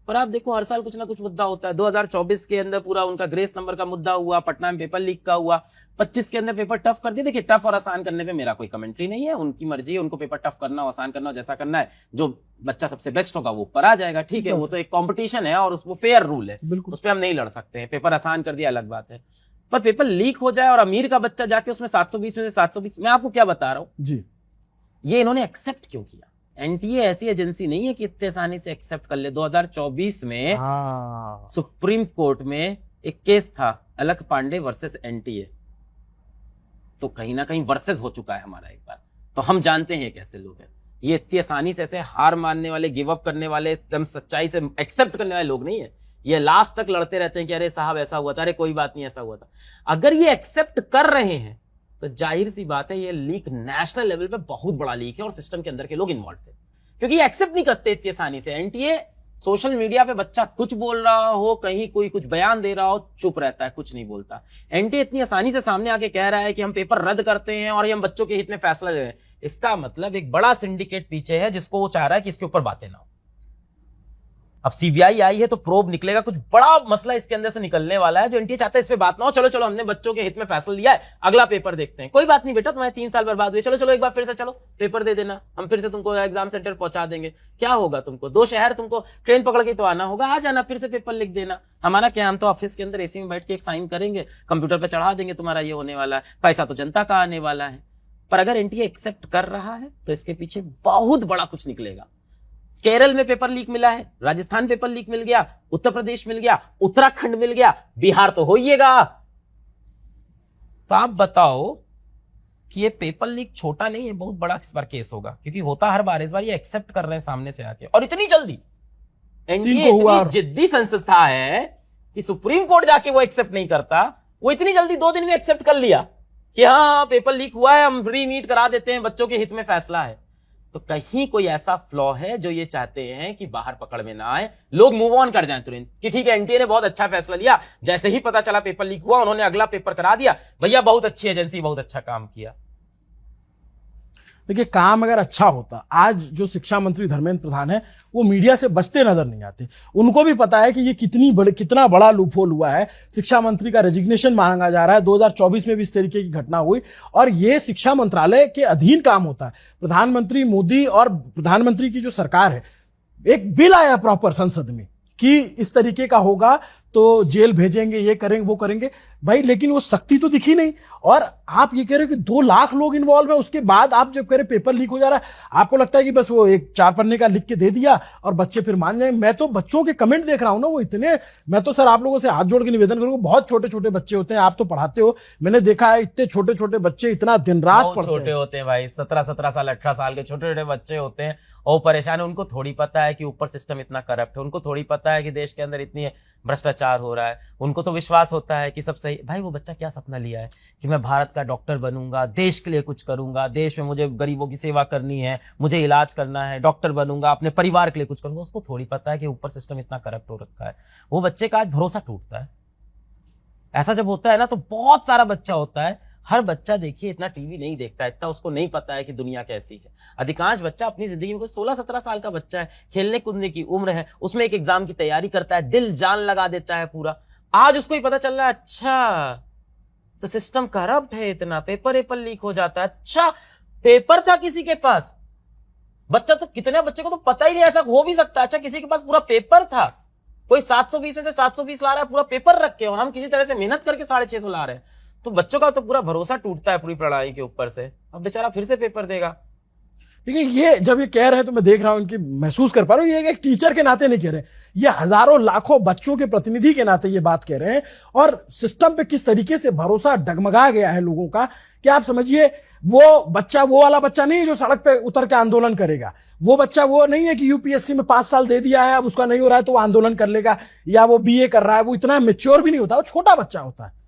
Speaker 1: पर आप देखो हर साल कुछ ना कुछ मुद्दा होता है। 2024 के अंदर पूरा उनका ग्रेस नंबर का मुद्दा हुआ, पटना में पेपर लीक का हुआ, 25 के अंदर पेपर टफ कर दिए। देखिए, टफ और आसान करने पे मेरा कोई कमेंट्री नहीं है, उनकी मर्जी है, उनको पेपर टफ करना, आसान करना, जैसा करना है। जो बच्चा सबसे बेस्ट होगा वो ऊपर आ जाएगा, ठीक है, वो तो एक कॉम्पिटिशन है और वो फेयर रूल है, उस पर हम नहीं लड़ सकते हैं। पेपर आसान कर दिया अलग बात है, पर पेपर लीक हो जाए और अमीर का बच्चा जाके उसमें 720 में से 720, मैं आपको क्या बता रहा हूं
Speaker 2: जी,
Speaker 1: ये इन्होंने एक्सेप्ट क्यों किया? एनटीए ऐसी एजेंसी नहीं है कि इतने आसानी से एक्सेप्ट कर ले। 2024 में सुप्रीम कोर्ट में एक केस था, अलख पांडे वर्सेस एनटीए, तो कहीं ना कहीं वर्सेस हो चुका है हमारा एक बार, तो हम जानते हैं कैसे लोग हैं। ये इतनी आसानी से ऐसे हार मानने वाले, गिव अप करने वाले, एकदम सच्चाई से एक्सेप्ट करने वाले लोग नहीं है। ये लास्ट तक लड़ते रहते हैं कि अरे साहब ऐसा हुआ था, अरे कोई बात नहीं ऐसा हुआ था। अगर ये एक्सेप्ट कर रहे हैं तो जाहिर सी बात है ये लीक नेशनल लेवल पे बहुत बड़ा लीक है और सिस्टम के अंदर के लोग इन्वॉल्व थे, क्योंकि ये एक्सेप्ट नहीं करते इतनी आसानी से। एनटीए सोशल मीडिया पे बच्चा कुछ बोल रहा हो, कहीं कोई कुछ बयान दे रहा हो, चुप रहता है, कुछ नहीं बोलता। एनटीए इतनी आसानी से सामने आके कह रहा है कि हम पेपर रद्द करते हैं और हम बच्चों के हित में फैसला ले रहे हैं, इसका मतलब एक बड़ा सिंडिकेट पीछे है जिसको वो चाह रहा है कि इसके ऊपर बातें ना हो। अब सीबीआई आई है तो प्रोब निकलेगा, कुछ बड़ा मसला इसके अंदर से निकलने वाला है जो एनटीए चाहता है इस पे बात ना हो। चलो चलो हमने बच्चों के हित में फैसला लिया है, अगला पेपर देखते हैं। कोई बात नहीं बेटा, तुम्हारे 3 साल बर्बाद हुए, चलो चलो एक बार फिर से चलो पेपर दे देना, हम फिर से तुमको एग्जाम सेंटर पहुंचा देंगे। क्या होगा तुमको? 2 शहर तुमको ट्रेन पकड़ के तो आना होगा, आ जाना, फिर से पेपर लिख देना। हमारा क्या, हम तो ऑफिस के अंदर एसी में बैठ के एक साइन करेंगे, कंप्यूटर पर चढ़ा देंगे, तुम्हारा ये होने वाला है, पैसा तो जनता का आने वाला है। पर अगर एनटीए एक्सेप्ट कर रहा है तो इसके पीछे बहुत बड़ा कुछ निकलेगा। केरल में पेपर लीक मिला है, राजस्थान पेपर लीक मिल गया, उत्तर प्रदेश मिल गया, उत्तराखंड मिल गया, बिहार तो होइएगा। तो आप बताओ कि ये पेपर लीक छोटा नहीं है, बहुत बड़ा इस बार केस होगा, क्योंकि होता हर बार, इस बार ये एक्सेप्ट कर रहे हैं सामने से आके, और इतनी जल्दी। एनटीए इतनी जिद्दी संस्था है कि सुप्रीम कोर्ट जाके वो एक्सेप्ट नहीं करता, वो इतनी जल्दी 2 दिन में एक्सेप्ट कर लिया कि हाँ पेपर लीक हुआ है, हम फ्री नीट करा देते हैं, बच्चों के हित में फैसला है। तो कहीं कोई ऐसा फ्लॉ है जो ये चाहते हैं कि बाहर पकड़ में ना आए, लोग मूव ऑन कर जाएं तुरंत कि ठीक है एनटीए ने बहुत अच्छा फैसला लिया, जैसे ही पता चला पेपर लीक हुआ उन्होंने अगला पेपर करा दिया, भैया बहुत अच्छी एजेंसी, बहुत अच्छा काम किया।
Speaker 2: देखिए, काम अगर अच्छा होता, आज जो शिक्षा मंत्री धर्मेंद्र प्रधान है वो मीडिया से बचते नजर नहीं आते। उनको भी पता है कि ये कितना बड़ा लूपहोल हुआ है। शिक्षा मंत्री का रेजिग्नेशन मांगा जा रहा है, 2024 में भी इस तरीके की घटना हुई, और ये शिक्षा मंत्रालय के अधीन काम होता है। प्रधानमंत्री मोदी और प्रधानमंत्री की जो सरकार है, एक बिल आया प्रॉपर संसद में कि इस तरीके का होगा तो जेल भेजेंगे, ये करेंगे वो करेंगे। भाई, लेकिन वो सख्ती तो दिखी नहीं। और आप ये कह रहे हो कि 2 लाख लोग इन्वॉल्व है, उसके बाद आप जब कह रहे पेपर लीक हो जा रहा है, आपको लगता है कि बस वो एक 4 पन्ने का लिख के दे दिया और बच्चे फिर मान जाए। मैं तो बच्चों के कमेंट देख रहा हूं ना, वो इतने, मैं तो सर आप लोगों से हाथ जोड़ के निवेदन करूंगा, बहुत छोटे छोटे बच्चे होते हैं, आप तो पढ़ाते हो, मैंने देखा है इतने छोटे छोटे बच्चे इतना दिन रात
Speaker 1: बहुत
Speaker 2: पढ़ते
Speaker 1: छोटे
Speaker 2: हैं।
Speaker 1: होते हैं भाई, 17-17 साल 18 साल के छोटे छोटे बच्चे होते हैं और परेशान है। उनको थोड़ी पता है कि ऊपर सिस्टम इतना करप्ट है, उनको थोड़ी पता है कि देश के अंदर इतनी भ्रष्टाचार हो रहा है। उनको तो विश्वास होता है कि सब सही। भाई वो बच्चा क्या सपना लिया है कि मैं भारत का डॉक्टर बनूंगा, देश के लिए कुछ करूंगा, देश में मुझे गरीबों की सेवा करनी है, मुझे इलाज करना है, डॉक्टर बनूंगा, अपने परिवार के लिए कुछ करूंगा। उसको थोड़ी पता है कि ऊपर सिस्टम इतना करप्ट हो रखा है। वो बच्चे का आज भरोसा टूटता है। ऐसा जब होता है ना, तो बहुत सारा बच्चा होता है, हर बच्चा देखिए इतना टीवी नहीं देखता, इतना उसको नहीं पता है कि दुनिया कैसी है। अधिकांश बच्चा अपनी जिंदगी में कोई 16-17 साल का बच्चा है, खेलने कूदने की उम्र है, उसमें एक एग्जाम की तैयारी करता है, दिल जान लगा देता है पूरा। आज उसको ही पता चल रहा है, अच्छा तो सिस्टम करप्ट है, इतना पेपर लीक हो जाता है। अच्छा पेपर था किसी के पास, बच्चा तो, कितने बच्चे को तो पता ही नहीं ऐसा हो भी सकता है। अच्छा किसी के पास पूरा पेपर था, कोई 720 में से 720 ला रहा है पूरा पेपर रख के, और हम किसी तरह से मेहनत करके 650 ला रहे हैं। तो बच्चों का तो पूरा भरोसा टूटता है पूरी प्रणाली के ऊपर से। अब बेचारा फिर से पेपर देगा।
Speaker 2: देखिए, ये जब ये कह रहे हैं तो मैं देख रहा हूं, इनकी महसूस कर पा रहा हूं, ये एक टीचर के नाते नहीं कह रहे, ये हजारों लाखों बच्चों के प्रतिनिधि के नाते ये बात कह रहे हैं। और सिस्टम पे किस तरीके से भरोसा डगमगा गया है लोगों का कि आप समझिए, वो बच्चा वो वाला बच्चा नहीं है जो सड़क पे उतर के आंदोलन करेगा। वो बच्चा वो नहीं है कि यूपीएससी में 5 साल दे दिया है, अब उसका नहीं हो रहा है तो वो आंदोलन कर लेगा, या वो बीए कर रहा है, वो इतना मेच्योर भी नहीं होता, वो छोटा बच्चा होता है,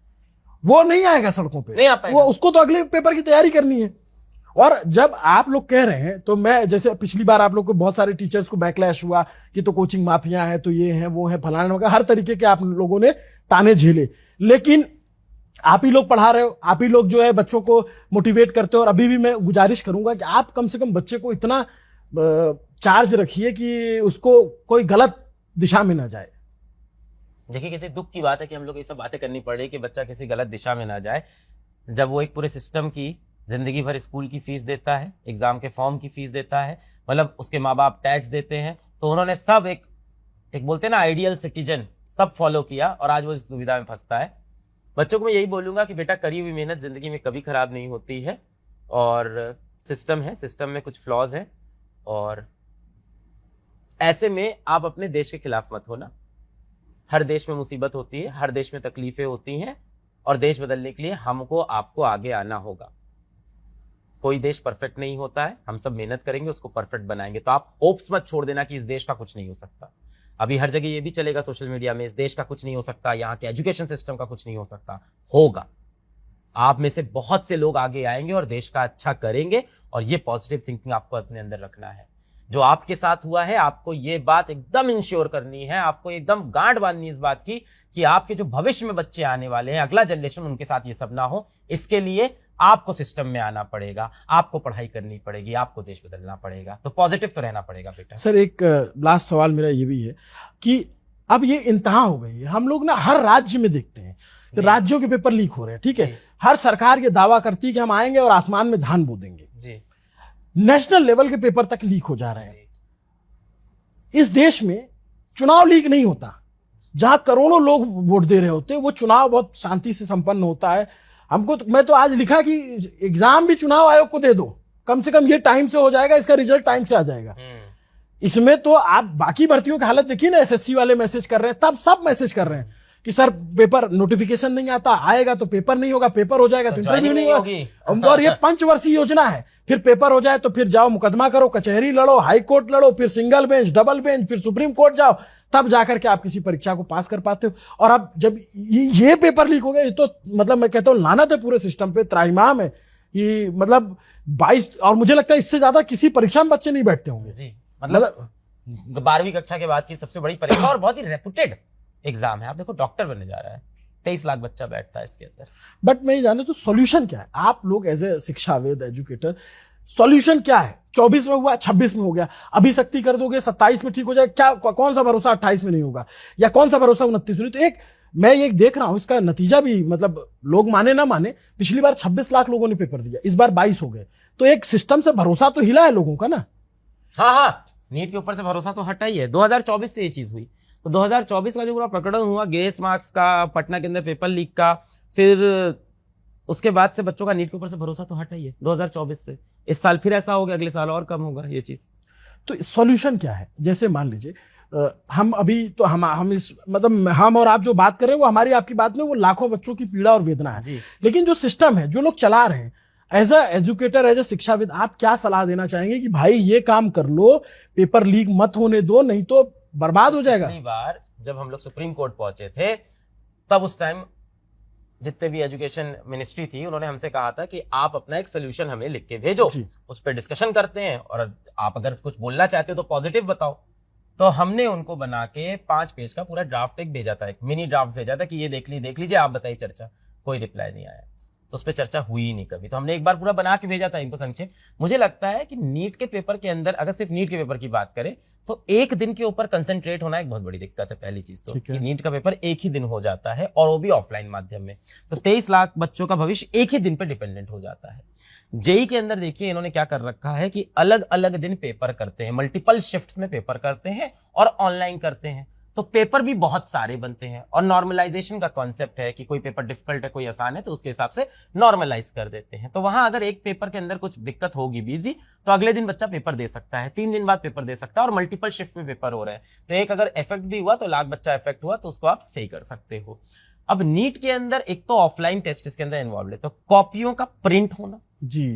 Speaker 2: वो नहीं आएगा सड़कों पे,
Speaker 1: नहीं आ पाएगा।
Speaker 2: वो उसको तो अगले पेपर की तैयारी करनी है। और जब आप लोग कह रहे हैं, तो मैं जैसे पिछली बार आप लोग को बहुत सारे टीचर्स को बैकलैश हुआ कि तो कोचिंग माफिया है, तो ये है वो है फलाना वगैरह, हर तरीके के आप लोगों ने ताने झेले, लेकिन आप ही लोग पढ़ा रहे हो, आप ही लोग जो है बच्चों को मोटिवेट करते हो। और अभी भी मैं गुजारिश करूंगा कि आप कम से कम बच्चे को इतना चार्ज रखिए कि उसको कोई गलत दिशा में ना जाए।
Speaker 1: देखिए कितनी दुख की बात है कि हम लोग ये सब बातें करनी पड़ रही है कि बच्चा किसी गलत दिशा में ना जाए, जब वो एक पूरे सिस्टम की जिंदगी भर स्कूल की फीस देता है, एग्जाम के फॉर्म की फीस देता है, मतलब उसके माँ बाप टैक्स देते हैं, तो उन्होंने सब एक बोलते हैं ना आइडियल सिटीजन, सब फॉलो किया और आज वो इस दुविधा में फंसता है। बच्चों को मैं यही बोलूंगा कि बेटा करी हुई मेहनत जिंदगी में कभी खराब नहीं होती है, और सिस्टम है, सिस्टम में कुछ फ्लॉज है, और ऐसे में आप अपने देश के खिलाफ मत होना। हर देश में मुसीबत होती है, हर देश में तकलीफें होती हैं, और देश बदलने के लिए हमको आपको आगे आना होगा। कोई देश परफेक्ट नहीं होता है, हम सब मेहनत करेंगे, उसको परफेक्ट बनाएंगे। तो आप होप्स मत छोड़ देना कि इस देश का कुछ नहीं हो सकता। अभी हर जगह ये भी चलेगा सोशल मीडिया में, इस देश का कुछ नहीं हो सकता, यहाँ के एजुकेशन सिस्टम का कुछ नहीं हो सकता। होगा, आप में से बहुत से लोग आगे आएंगे और देश का अच्छा करेंगे, और ये पॉजिटिव थिंकिंग आपको अपने अंदर रखना है। जो आपके साथ हुआ है, आपको ये बात एकदम इंश्योर करनी है, आपको एकदम गांठ बांधनी है इस बात की कि आपके जो भविष्य में बच्चे आने वाले हैं, अगला जनरेशन, उनके साथ ये सब ना हो। इसके लिए आपको सिस्टम में आना पड़ेगा, आपको पढ़ाई करनी पड़ेगी, आपको देश बदलना पड़ेगा। तो पॉजिटिव तो रहना पड़ेगा बेटा।
Speaker 2: सर, एक लास्ट सवाल मेरा ये भी है कि अब ये इंतहा हो गई है, हम लोग ना हर राज्य में देखते हैं कि राज्यों के पेपर लीक हो रहे हैं, ठीक है, हर सरकार ये दावा करती है कि हम आएंगे और आसमान में धान बो देंगे जी, नेशनल लेवल के पेपर तक लीक हो जा रहे हैं। इस देश में चुनाव लीक नहीं होता, जहां करोड़ों लोग वोट दे रहे होते हैं, वो चुनाव बहुत शांति से संपन्न होता है। हमको मैं तो आज लिखा कि एग्जाम भी चुनाव आयोग को दे दो, कम से कम ये टाइम से हो जाएगा, इसका रिजल्ट टाइम से आ जाएगा। इसमें तो आप बाकी भर्तियों की हालत देखिए ना, एसएससी वाले मैसेज कर रहे हैं, तब सब मैसेज कर रहे हैं कि सर पेपर नोटिफिकेशन नहीं आता, आएगा तो पेपर नहीं होगा, पेपर हो जाएगा तो इंटरव्यू नहीं होगा। और ये पंचवर्षीय योजना है, फिर पेपर हो जाए तो फिर जाओ मुकदमा करो, कचहरी लड़ो, हाई कोर्ट लड़ो, फिर सिंगल बेंच, डबल बेंच, फिर सुप्रीम कोर्ट जाओ, तब जाकर के आप किसी परीक्षा को पास कर पाते हो। और अब जब ये पेपर लीक हो गया, ये तो मतलब मैं कहता हूँ लानत है पूरे सिस्टम पे, त्राहिमाम है ये। मतलब 22, और मुझे लगता है इससे ज्यादा किसी परीक्षा में बच्चे नहीं बैठते होंगे
Speaker 1: जी। मतलब 12वीं कक्षा के बाद की सबसे बड़ी परीक्षा और बहुत ही रेपुटेड एग्जाम है। आप देखो डॉक्टर बनने जा रहा है, 23 लाख बच्चा बैठता है इसके अंदर।
Speaker 2: बट मैं ये जाने तो सॉल्यूशन क्या है, आप लोग एज ए शिक्षाविद, एजुकेटर, सॉल्यूशन क्या है? 24 में हुआ, 26 में हो गया, अभी सख्ती कर दोगे 27 में ठीक हो जाए, क्या कौन सा भरोसा 28 में नहीं होगा, या कौन सा भरोसा 29 में नहीं? तो एक मैं ये देख रहा हूं, इसका नतीजा भी, मतलब लोग माने ना माने, पिछली बार 26 लाख लोगों ने पेपर दिया, इस बार 22 हो गए, तो एक सिस्टम से भरोसा तो हिला है लोगों का ना।
Speaker 1: हाँ, नीट के ऊपर से भरोसा तो हटा ही है। 2024 से ये चीज हुई, तो 2024 का जो पूरा प्रकरण हुआ ग्रेस मार्क्स का, पटना के अंदर पेपर लीक का, फिर उसके बाद से बच्चों का नीट के ऊपर से भरोसा तो हटा ही है 2024 से। इस साल फिर ऐसा हो गया, अगले साल और कम होगा ये चीज।
Speaker 2: तो सॉल्यूशन क्या है? जैसे मान लीजिए हम अभी तो हम इस मतलब हम और आप जो बात कर रहे हैं वो हमारी आपकी बात में वो लाखों बच्चों की पीड़ा और वेदना है
Speaker 1: जी।
Speaker 2: लेकिन जो सिस्टम है, जो लोग चला रहे हैं, as a educator, as a शिक्षाविद, आप क्या सलाह देना चाहेंगे कि भाई ये काम कर लो, पेपर लीक मत होने दो, नहीं तो बर्बाद हो जाएगा?
Speaker 1: पिछली बार जब हम लोग सुप्रीम कोर्ट पहुंचे थे तब उस टाइम जितने भी एजुकेशन मिनिस्ट्री थी उन्होंने हमसे कहा था कि आप अपना एक सोल्यूशन हमें लिख के भेजो, उस पर डिस्कशन करते हैं और आप अगर कुछ बोलना चाहते हो तो पॉजिटिव बताओ। तो हमने उनको बना के 5 पेज का पूरा ड्राफ्ट एक भेजा था, एक मिनी ड्राफ्ट भेजा था कि ये देख लीजिए, आप बताइए चर्चा। कोई रिप्लाई नहीं आया, तो उस पर चर्चा हुई ही नहीं कभी। तो हमने एक बार पूरा बना के भेजा था इनको संक्षेप। मुझे लगता है कि नीट के पेपर के अंदर, अगर सिर्फ नीट के पेपर की बात करें तो एक दिन के ऊपर कंसंट्रेट होना एक बहुत बड़ी दिक्कत है। पहली चीज तो कि नीट का पेपर एक ही दिन हो जाता है और वो भी ऑफलाइन माध्यम में, तो 23 लाख बच्चों का भविष्य एक ही दिन पे डिपेंडेंट हो जाता है। जेई के अंदर देखिए इन्होंने क्या कर रखा है कि अलग अलग दिन पेपर करते हैं, मल्टीपल शिफ्ट्स में पेपर करते हैं और ऑनलाइन करते हैं, तो पेपर भी बहुत सारे बनते हैं। और नॉर्मलाइजेशन का कॉन्सेप्ट है कि कोई पेपर डिफिकल्ट है, कोई आसान है, तो उसके हिसाब से नॉर्मलाइज कर देते हैं। तो वहां अगर एक पेपर के अंदर कुछ दिक्कत होगी बीजी, तो अगले दिन बच्चा पेपर दे सकता है, 3 दिन बाद पेपर दे सकता है, और मल्टीपल शिफ्ट में पेपर हो रहे हैं। तो एक अगर इफेक्ट भी हुआ तो लाख बच्चा इफेक्ट हुआ तो उसको आप सही कर सकते हो। अब नीट के अंदर एक तो ऑफलाइन टेस्ट इसके अंदर इन्वॉल्व है, तो कॉपियों का प्रिंट होना
Speaker 2: जी,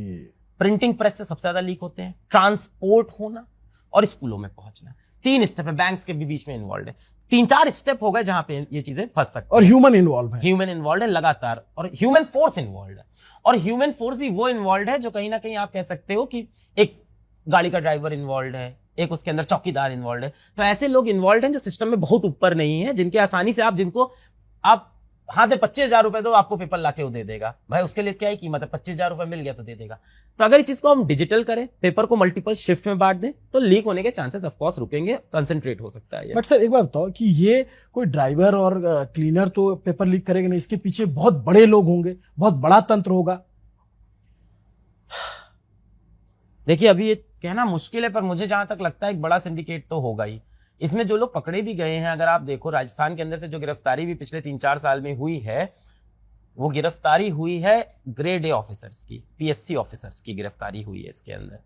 Speaker 1: प्रिंटिंग प्रेस से सबसे ज्यादा लीक होते हैं, ट्रांसपोर्ट होना और स्कूलों में पहुंचना। 3 स्टेप है, बैंक्स के भी बीच में इन्वॉल्व है। 3-4 स्टेप हो गए जहां पे ये चीजें फंस सकती हैं।
Speaker 2: और ह्यूमन इन्वॉल्व है,
Speaker 1: ह्यूमन इन्वॉल्व है लगातार, और ह्यूमन फोर्स इन्वॉल्व है। और ह्यूमन फोर्स भी वो इन्वॉल्व है जो कहीं ना कहीं आप कह सकते हो कि एक गाड़ी का ड्राइवर इन्वॉल्व है, एक उसके अंदर चौकीदार इन्वॉल्व है। तो ऐसे लोग इन्वॉल्व हैं जो सिस्टम में बहुत ऊपर नहीं है, जिनके आसानी से जिनको आप हाथ में 25,000 रुपए दो, आपको पेपर लाके वो दे देगा। भाई उसके लिए क्या ही कीमत है, 25,000 रुपए मिल गया तो दे देगा। तो अगर इस चीज को हम डिजिटल करें, पेपर को मल्टीपल शिफ्ट में बांट दें, तो लीक होने के चांसेस ऑफ कोर्स रुकेंगे, कंसंट्रेट हो सकता है।
Speaker 2: बट सर एक बात बताओ कि ये कोई ड्राइवर और क्लीनर तो पेपर लीक करेगा नहीं, इसके पीछे बहुत बड़े लोग होंगे, बहुत बड़ा तंत्र होगा।
Speaker 1: देखिए अभी ये कहना मुश्किल है, पर मुझे जहां तक लगता है एक बड़ा सिंडिकेट तो होगा ही। इसमें जो लोग पकड़े भी गए हैं, अगर आप देखो राजस्थान के अंदर से जो गिरफ्तारी भी पिछले 3-4 साल में हुई है, वो गिरफ्तारी हुई है ग्रेड ए ऑफिसर्स की, पीएससी ऑफिसर्स की गिरफ्तारी हुई है इसके अंदर।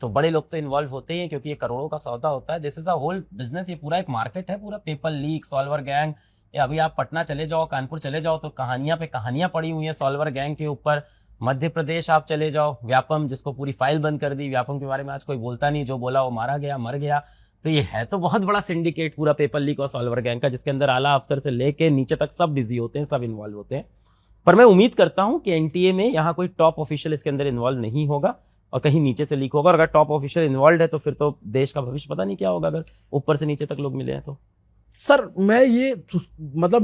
Speaker 1: तो बड़े लोग तो इन्वॉल्व होते ही हैं, क्योंकि ये करोड़ों का सौदा होता है। This is a whole business, ये पूरा एक मार्केट है, पूरा पेपर लीक, सॉल्वर गैंग। अभी आप पटना चले जाओ, कानपुर चले जाओ, तो कहानियां पे कहानियां पड़ी हुई हैं सॉल्वर गैंग के ऊपर। मध्य प्रदेश आप चले जाओ, व्यापम, जिसको पूरी फाइल बंद कर दी, व्यापम के बारे में आज कोई बोलता नहीं, जो बोला वो मारा गया, मर गया। तो ये है तो बहुत बड़ा सिंडिकेट पूरा पेपर लीक और सॉल्वर गैंग का, जिसके अंदर आला अफसर से लेके नीचे तक सब बिजी होते हैं, सब इन्वॉल्व होते हैं। पर मैं उम्मीद करता हूं कि एनटीए में यहाँ कोई टॉप ऑफिशियल इसके अंदर इन्वॉल्व नहीं होगा और कहीं नीचे से लीक होगा। और अगर टॉप ऑफिशियल इन्वॉल्व है तो फिर तो देश का भविष्य पता नहीं क्या होगा, अगर ऊपर से नीचे तक लोग मिले हैं तो।
Speaker 2: सर मैं ये मतलब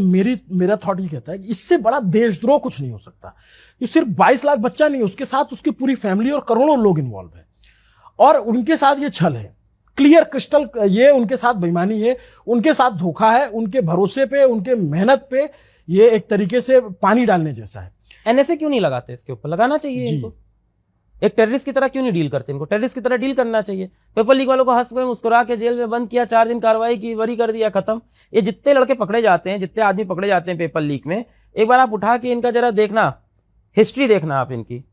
Speaker 2: मेरा थॉट ये कहता है कि इससे बड़ा देशद्रोह कुछ नहीं हो सकता। ये सिर्फ 22 लाख बच्चा नहीं, उसके साथ उसकी पूरी फैमिली और करोड़ों लोग इन्वॉल्व है, और उनके साथ ये छल है, क्लियर क्रिस्टल, ये उनके साथ बेईमानी है, उनके साथ धोखा है, उनके भरोसे पे, उनके मेहनत पे ये एक तरीके से पानी डालने जैसा है।
Speaker 1: एनएसए क्यों नहीं लगाते इसके ऊपर? लगाना चाहिए इनको। एक टेररिस्ट की तरह क्यों नहीं डील करते इनको? टेररिस्ट की तरह डील करना चाहिए। पेपर लीक वालों को हंस गए, मुस्कुरा के जेल में बंद किया, 4 दिन कार्रवाई की, बरी कर दिया, खत्म। ये जितने लड़के पकड़े जाते हैं, जितने आदमी पकड़े जाते हैं पेपर लीक में, एक बार आप उठा के इनका जरा देखना, हिस्ट्री देखना आप इनकी।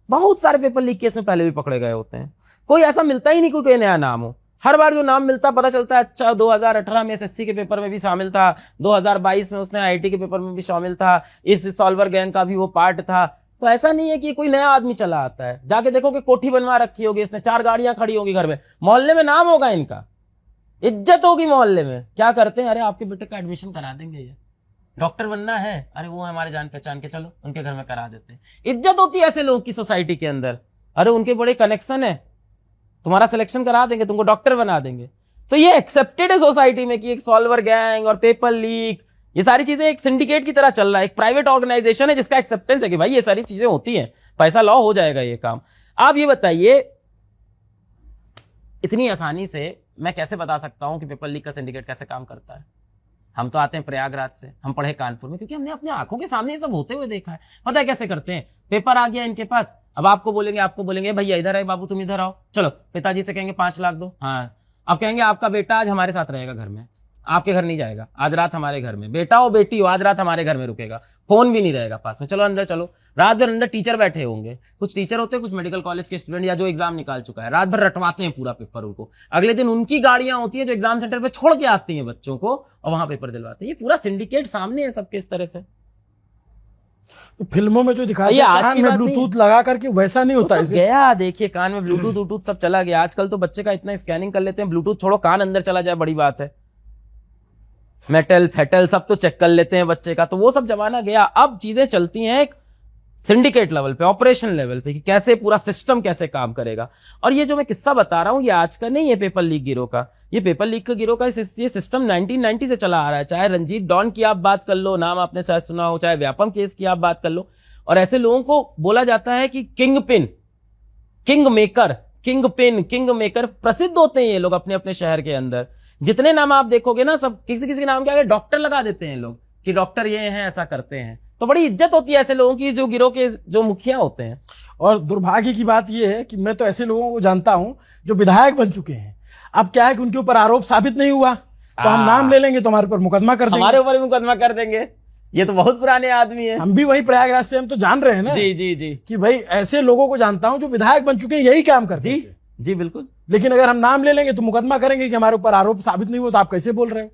Speaker 1: बहुत सारे पेपर लीक केस में पहले भी पकड़े गए होते हैं। कोई ऐसा मिलता ही नहीं कोई नया नाम हो। हर बार जो नाम मिलता पता चलता है अच्छा 2018 में एसएससी के पेपर में भी शामिल था, 2022 में उसने आईटी के पेपर में भी शामिल था, इस सॉल्वर गैंग का भी वो पार्ट था। तो ऐसा नहीं है कि कोई नया आदमी चला आता है। जाके देखो कि कोठी बनवा रखी होगी इसने, 4 गाड़ियां खड़ी होगी घर में, मोहल्ले में नाम होगा इनका, इज्जत होगी मोहल्ले में। क्या करते हैं, अरे आपके बेटे का एडमिशन करा देंगे, ये डॉक्टर बनना है, अरे वो हमारे जान पहचान के, चलो उनके घर में करा देते हैं। इज्जत होती है ऐसे लोगों की सोसाइटी के अंदर। अरे उनके बड़े कनेक्शन है, तुम्हारा सिलेक्शन करा देंगे, तुमको डॉक्टर बना देंगे। तो ये एक्सेप्टेड है सोसाइटी में कि एक सॉल्वर गैंग और पेपर लीक, ये सारी चीजें एक सिंडिकेट की तरह चल रहा है। एक प्राइवेट ऑर्गेनाइजेशन है जिसका एक्सेप्टेंस है कि भाई ये सारी चीजें होती हैं, पैसा लॉ हो जाएगा ये काम। आप ये बताइए, इतनी आसानी से मैं कैसे बता सकता हूं कि पेपर लीक का सिंडिकेट कैसे काम करता है? हम तो आते हैं प्रयागराज से, हम पढ़े कानपुर में, क्योंकि हमने अपनी आंखों के सामने ये सब होते हुए देखा है। पता है कैसे करते हैं? पेपर आ गया इनके पास, अब आपको बोलेंगे भैया इधर है बाबू, तुम इधर आओ, चलो पिताजी से कहेंगे 5 लाख दो, हाँ अब कहेंगे आपका बेटा आज हमारे साथ रहेगा घर में। आपके घर नहीं जाएगा, आज रात हमारे घर में, बेटा हो बेटी हो आज रात हमारे घर में रुकेगा, फोन भी नहीं रहेगा पास में, चलो अंदर चलो। रात भर अंदर टीचर बैठे होंगे, कुछ टीचर होते हैं, कुछ मेडिकल कॉलेज के स्टूडेंट या जो एग्जाम निकाल चुका है, रात भर रटवाते हैं पूरा पेपर उनको, अगले दिन उनकी गाड़ियां होती है जो एग्जाम सेंटर पे छोड़ के आती हैं बच्चों को और वहां पेपर दिलवाते हैं। ये पूरा सिंडिकेट सामने है सबके इस तरह से।
Speaker 2: तो फिल्मों में जो दिखाते
Speaker 1: ये
Speaker 2: हैं
Speaker 1: आज
Speaker 2: कान
Speaker 1: की
Speaker 2: में
Speaker 1: बात नहीं
Speaker 2: ब्लूटूथ लगा करके, वैसा नहीं होता
Speaker 1: सब
Speaker 2: इसे।
Speaker 1: गया, देखिए कान में ब्लूटूथ व्लूटूथ सब चला गया। आजकल तो बच्चे का इतना स्कैनिंग कर लेते हैं, ब्लूटूथ छोड़ो कान अंदर चला जाए बड़ी बात है, मेटल फेटल सब तो चेक कर लेते हैं बच्चे का, तो वो सब जमाना गया। अब चीजें चलती हैं एक सिंडिकेट लेवल पे, ऑपरेशन लेवल पे, कि कैसे पूरा सिस्टम कैसे काम करेगा। और ये जो मैं किस्सा बता रहा हूं ये आज का नहीं है पेपर लीक गिरोह का, ये पेपर लीक गिरोह का ये सिस्टम 1990 से चला आ रहा है। चाहे रंजीत डॉन की आप बात कर लो, नाम आपने शायद सुना हो, चाहे व्यापम केस की आप बात कर लो, और ऐसे लोगों को बोला जाता है कि king pin, king maker, king pin, king maker प्रसिद्ध होते हैं ये लोग अपने अपने शहर के अंदर। जितने नाम आप देखोगे ना सब किसी किसी के नाम के आगे डॉक्टर लगा देते हैं लोग कि डॉक्टर ये हैं, ऐसा करते हैं। तो बड़ी इज्जत होती है ऐसे लोगों की जो गिरोह के जो मुखिया होते हैं।
Speaker 2: और दुर्भाग्य की बात यह है कि मैं तो ऐसे लोगों को जानता हूं जो विधायक बन चुके हैं। अब क्या है कि उनके ऊपर आरोप साबित नहीं हुआ तो हम नाम ले लेंगे तो हमारे ऊपर मुकदमा कर देंगे,
Speaker 1: हमारे ऊपर मुकदमा कर देंगे। ये तो बहुत पुराने आदमी है।
Speaker 2: हम भी वही प्रयागराज से हम तो जान रहे हैं ना
Speaker 1: जी जी जी
Speaker 2: कि भाई ऐसे लोगों को जानता हूं जो विधायक बन चुके हैं, यही काम करते
Speaker 1: जी
Speaker 2: हैं।
Speaker 1: जी बिल्कुल।
Speaker 2: लेकिन अगर हम नाम ले लेंगे तो मुकदमा करेंगे कि हमारे ऊपर आरोप साबित नहीं हुआ, तो आप कैसे बोल रहे हो।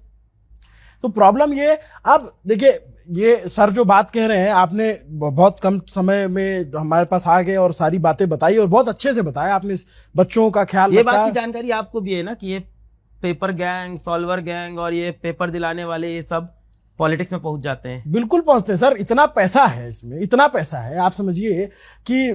Speaker 2: तो प्रॉब्लम ये, अब देखिए ये सर जो बात कह रहे हैं, आपने बहुत कम समय में हमारे पास आ गए और सारी बातें बताई और बहुत अच्छे से बताया आपने, बच्चों का ख्याल
Speaker 1: ये
Speaker 2: रखा।
Speaker 1: बात की जानकारी आपको भी है ना कि ये पेपर गैंग, सॉल्वर गैंग और ये पेपर दिलाने वाले ये सब पॉलिटिक्स में पहुंच जाते हैं।
Speaker 2: बिल्कुल पहुंचते हैं सर, इतना पैसा है इसमें, इतना पैसा है। आप समझिए कि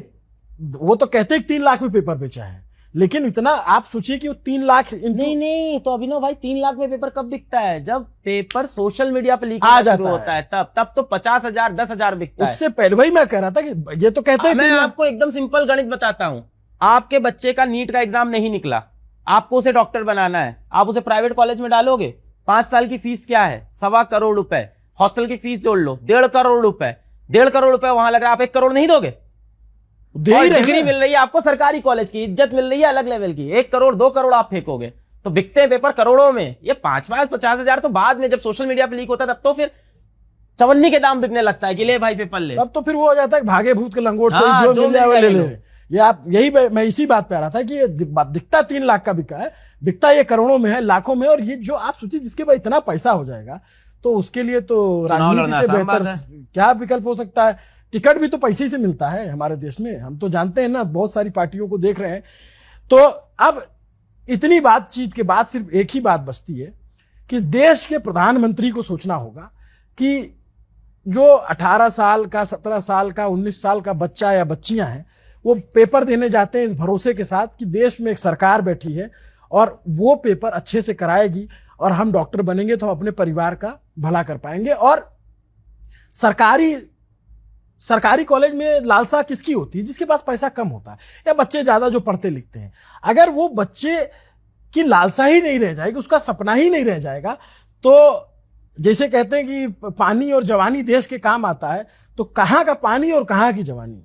Speaker 2: वो तो कहते हैं 3 लाख में पेपर बेचा है, लेकिन इतना आप सोचिए कि वो 3 लाख
Speaker 1: नहीं तो अभिनव भाई 3 लाख में पेपर कब बिकता है? जब पेपर सोशल मीडिया पे लीक
Speaker 2: आ
Speaker 1: शुरू
Speaker 2: जाता
Speaker 1: होता है तब तो 50,000 10,000 बिकता है।
Speaker 2: उससे पहले वही मैं कह रहा था कि ये तो कहते हैं
Speaker 1: मैं
Speaker 2: 3 लाख।
Speaker 1: आपको एकदम सिंपल गणित बताता हूं। आपके बच्चे का नीट का एग्जाम नहीं निकला, आपको उसे डॉक्टर बनाना है, आप उसे प्राइवेट कॉलेज में डालोगे। 5 साल की फीस क्या है? 1.25 करोड़ रुपए। हॉस्टल की फीस जोड़ लो 1.5 करोड़ रुपए। 1.5 करोड़ रुपए वहां लग रहा है, आप 1 करोड़ नहीं दोगे? डिग्री मिल रही है आपको सरकारी कॉलेज की, इज्जत मिल रही है अलग लेवल की, 1 करोड़ 2 करोड़ आप फेंकोगे तो बिकते हैं पेपर करोड़ों में। ये 5-50 तो बाद में जब सोशल मीडिया पे लीक होता है तब तो फिर चवन्नी के दाम बिकने लगता है कि ले भाई पेपर ले।
Speaker 2: तब तो फिर वो हो जाता है कि भागे भूत के लंगोट से
Speaker 1: हाँ,
Speaker 2: जो मिल जाए वो ले ले। ये आप यही मैं इसी बात पे आ रहा था कि ये दिखता 3 लाख का बिका है, बिकता ये करोड़ों में है, लाखों में। और ये जो आप सोचिए जिसके पास इतना पैसा हो जाएगा तो उसके लिए तो राजनीति से बेहतर क्या विकल्प हो सकता है। टिकट भी तो पैसे से मिलता है हमारे देश में, हम तो जानते हैं ना, बहुत सारी पार्टियों को देख रहे हैं। तो अब इतनी बातचीत के बाद सिर्फ एक ही बात बचती है कि देश के प्रधानमंत्री को सोचना होगा कि जो 18 साल का, 17 साल का, 19 साल का बच्चा या बच्चियां हैं वो पेपर देने जाते हैं इस भरोसे के साथ कि देश में एक सरकार बैठी है और वो पेपर अच्छे से कराएगी और हम डॉक्टर बनेंगे तो हम अपने परिवार का भला कर पाएंगे। और सरकारी कॉलेज में लालसा किसकी होती है? जिसके पास पैसा कम होता है या बच्चे ज्यादा जो पढ़ते लिखते हैं। अगर वो बच्चे की लालसा ही नहीं रह जाएगी, उसका सपना ही नहीं रह जाएगा, तो जैसे कहते हैं कि पानी और जवानी देश के काम आता है, तो कहाँ का पानी और कहाँ की जवानी।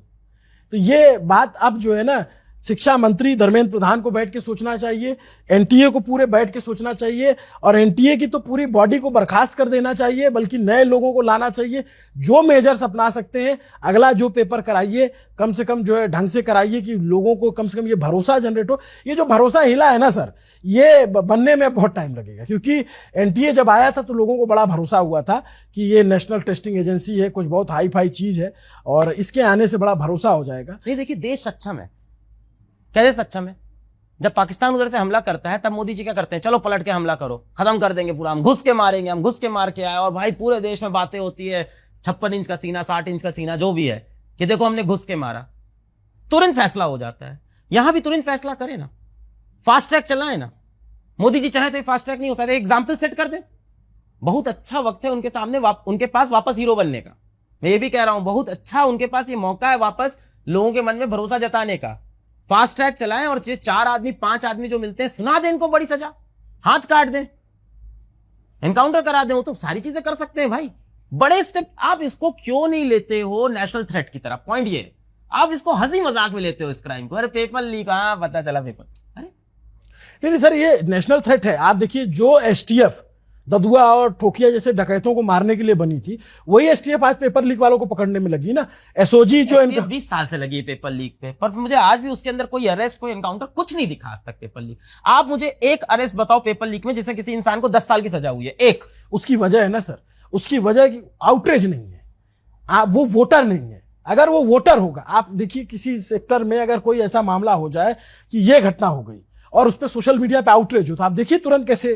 Speaker 2: तो ये बात अब जो है ना, शिक्षा मंत्री धर्मेंद्र प्रधान को बैठ के सोचना चाहिए, एनटीए को पूरे बैठ के सोचना चाहिए और एनटीए की तो पूरी बॉडी को बर्खास्त कर देना चाहिए, बल्कि नए लोगों को लाना चाहिए जो मेजर्स अपना सकते हैं। अगला जो पेपर कराइए कम से कम जो है ढंग से कराइए कि लोगों को कम से कम ये भरोसा जनरेट हो। ये जो भरोसा हिला है ना सर, ये बनने में बहुत टाइम लगेगा, क्योंकि एनटीए जब आया था तो लोगों को बड़ा भरोसा हुआ था कि ये नेशनल टेस्टिंग एजेंसी है, कुछ बहुत हाई फाई चीज है और इसके आने से बड़ा भरोसा हो जाएगा।
Speaker 1: नहीं देखिए, देश सक्षम है, कैसे सक्षम है? जब पाकिस्तान उधर से हमला करता है तब मोदी जी क्या करते हैं? चलो पलट के हमला करो, खत्म कर देंगे पूरा, हम घुस के मारेंगे, हम घुस के मार के आए। और भाई पूरे देश में बातें होती है, 56 इंच का सीना, 60 इंच का सीना, जो भी है, कि देखो हमने घुस के मारा। तुरंत फैसला हो जाता है। यहां भी तुरंत फैसला करें ना, फास्ट ट्रैक चलाए ना। मोदी जी चाहे तो फास्ट ट्रैक नहीं हो सकता, एग्जाम्पल सेट कर दे। बहुत अच्छा वक्त है उनके सामने, उनके पास वापस हीरो बनने का। मैं ये भी कह रहा हूं, बहुत अच्छा उनके पास ये मौका है वापस लोगों के मन में भरोसा जताने का। फास्ट ट्रैक चलाएं और 4 आदमी 5 आदमी जो मिलते हैं सुना दें इनको बड़ी सजा, हाथ काट दें, एनकाउंटर करा दें। वो तो सारी चीजें कर सकते हैं भाई, बड़े स्टेप। आप इसको क्यों नहीं लेते हो नेशनल थ्रेट की तरह? पॉइंट ये, आप इसको हंसी मजाक में लेते हो इस क्राइम को। अरे पेपर लीक, हाँ पता चला पेपर। अरे
Speaker 2: नहीं सर, ये नेशनल थ्रेट है। आप देखिए जो एसटीएफ ददुआ और ठोकिया जैसे डकैतों को मारने के लिए बनी थी, वही एसटीएफ आज पेपर लीक वालों को पकड़ने में लगी ना। एसओजी जो इनका
Speaker 1: 20 साल से लगी है पेपर लीक पे, पर मुझे आज भी उसके अंदर कोई अरेस्ट, कोई एनकाउंटर, कुछ नहीं दिखा आज तक पेपर लीक। आप मुझे एक अरेस्ट बताओ पेपर लीक में जिसमें किसी इंसान को 10 साल की सजा हुई है, एक।
Speaker 2: उसकी वजह है ना सर, उसकी वजह की आउटरीच नहीं है, वो वोटर नहीं है। अगर वो वोटर होगा, आप देखिए किसी सेक्टर में अगर कोई ऐसा मामला हो जाए कि ये घटना हो गई और उस पर सोशल मीडिया पे आउटरीच हो, तो आप देखिए तुरंत कैसे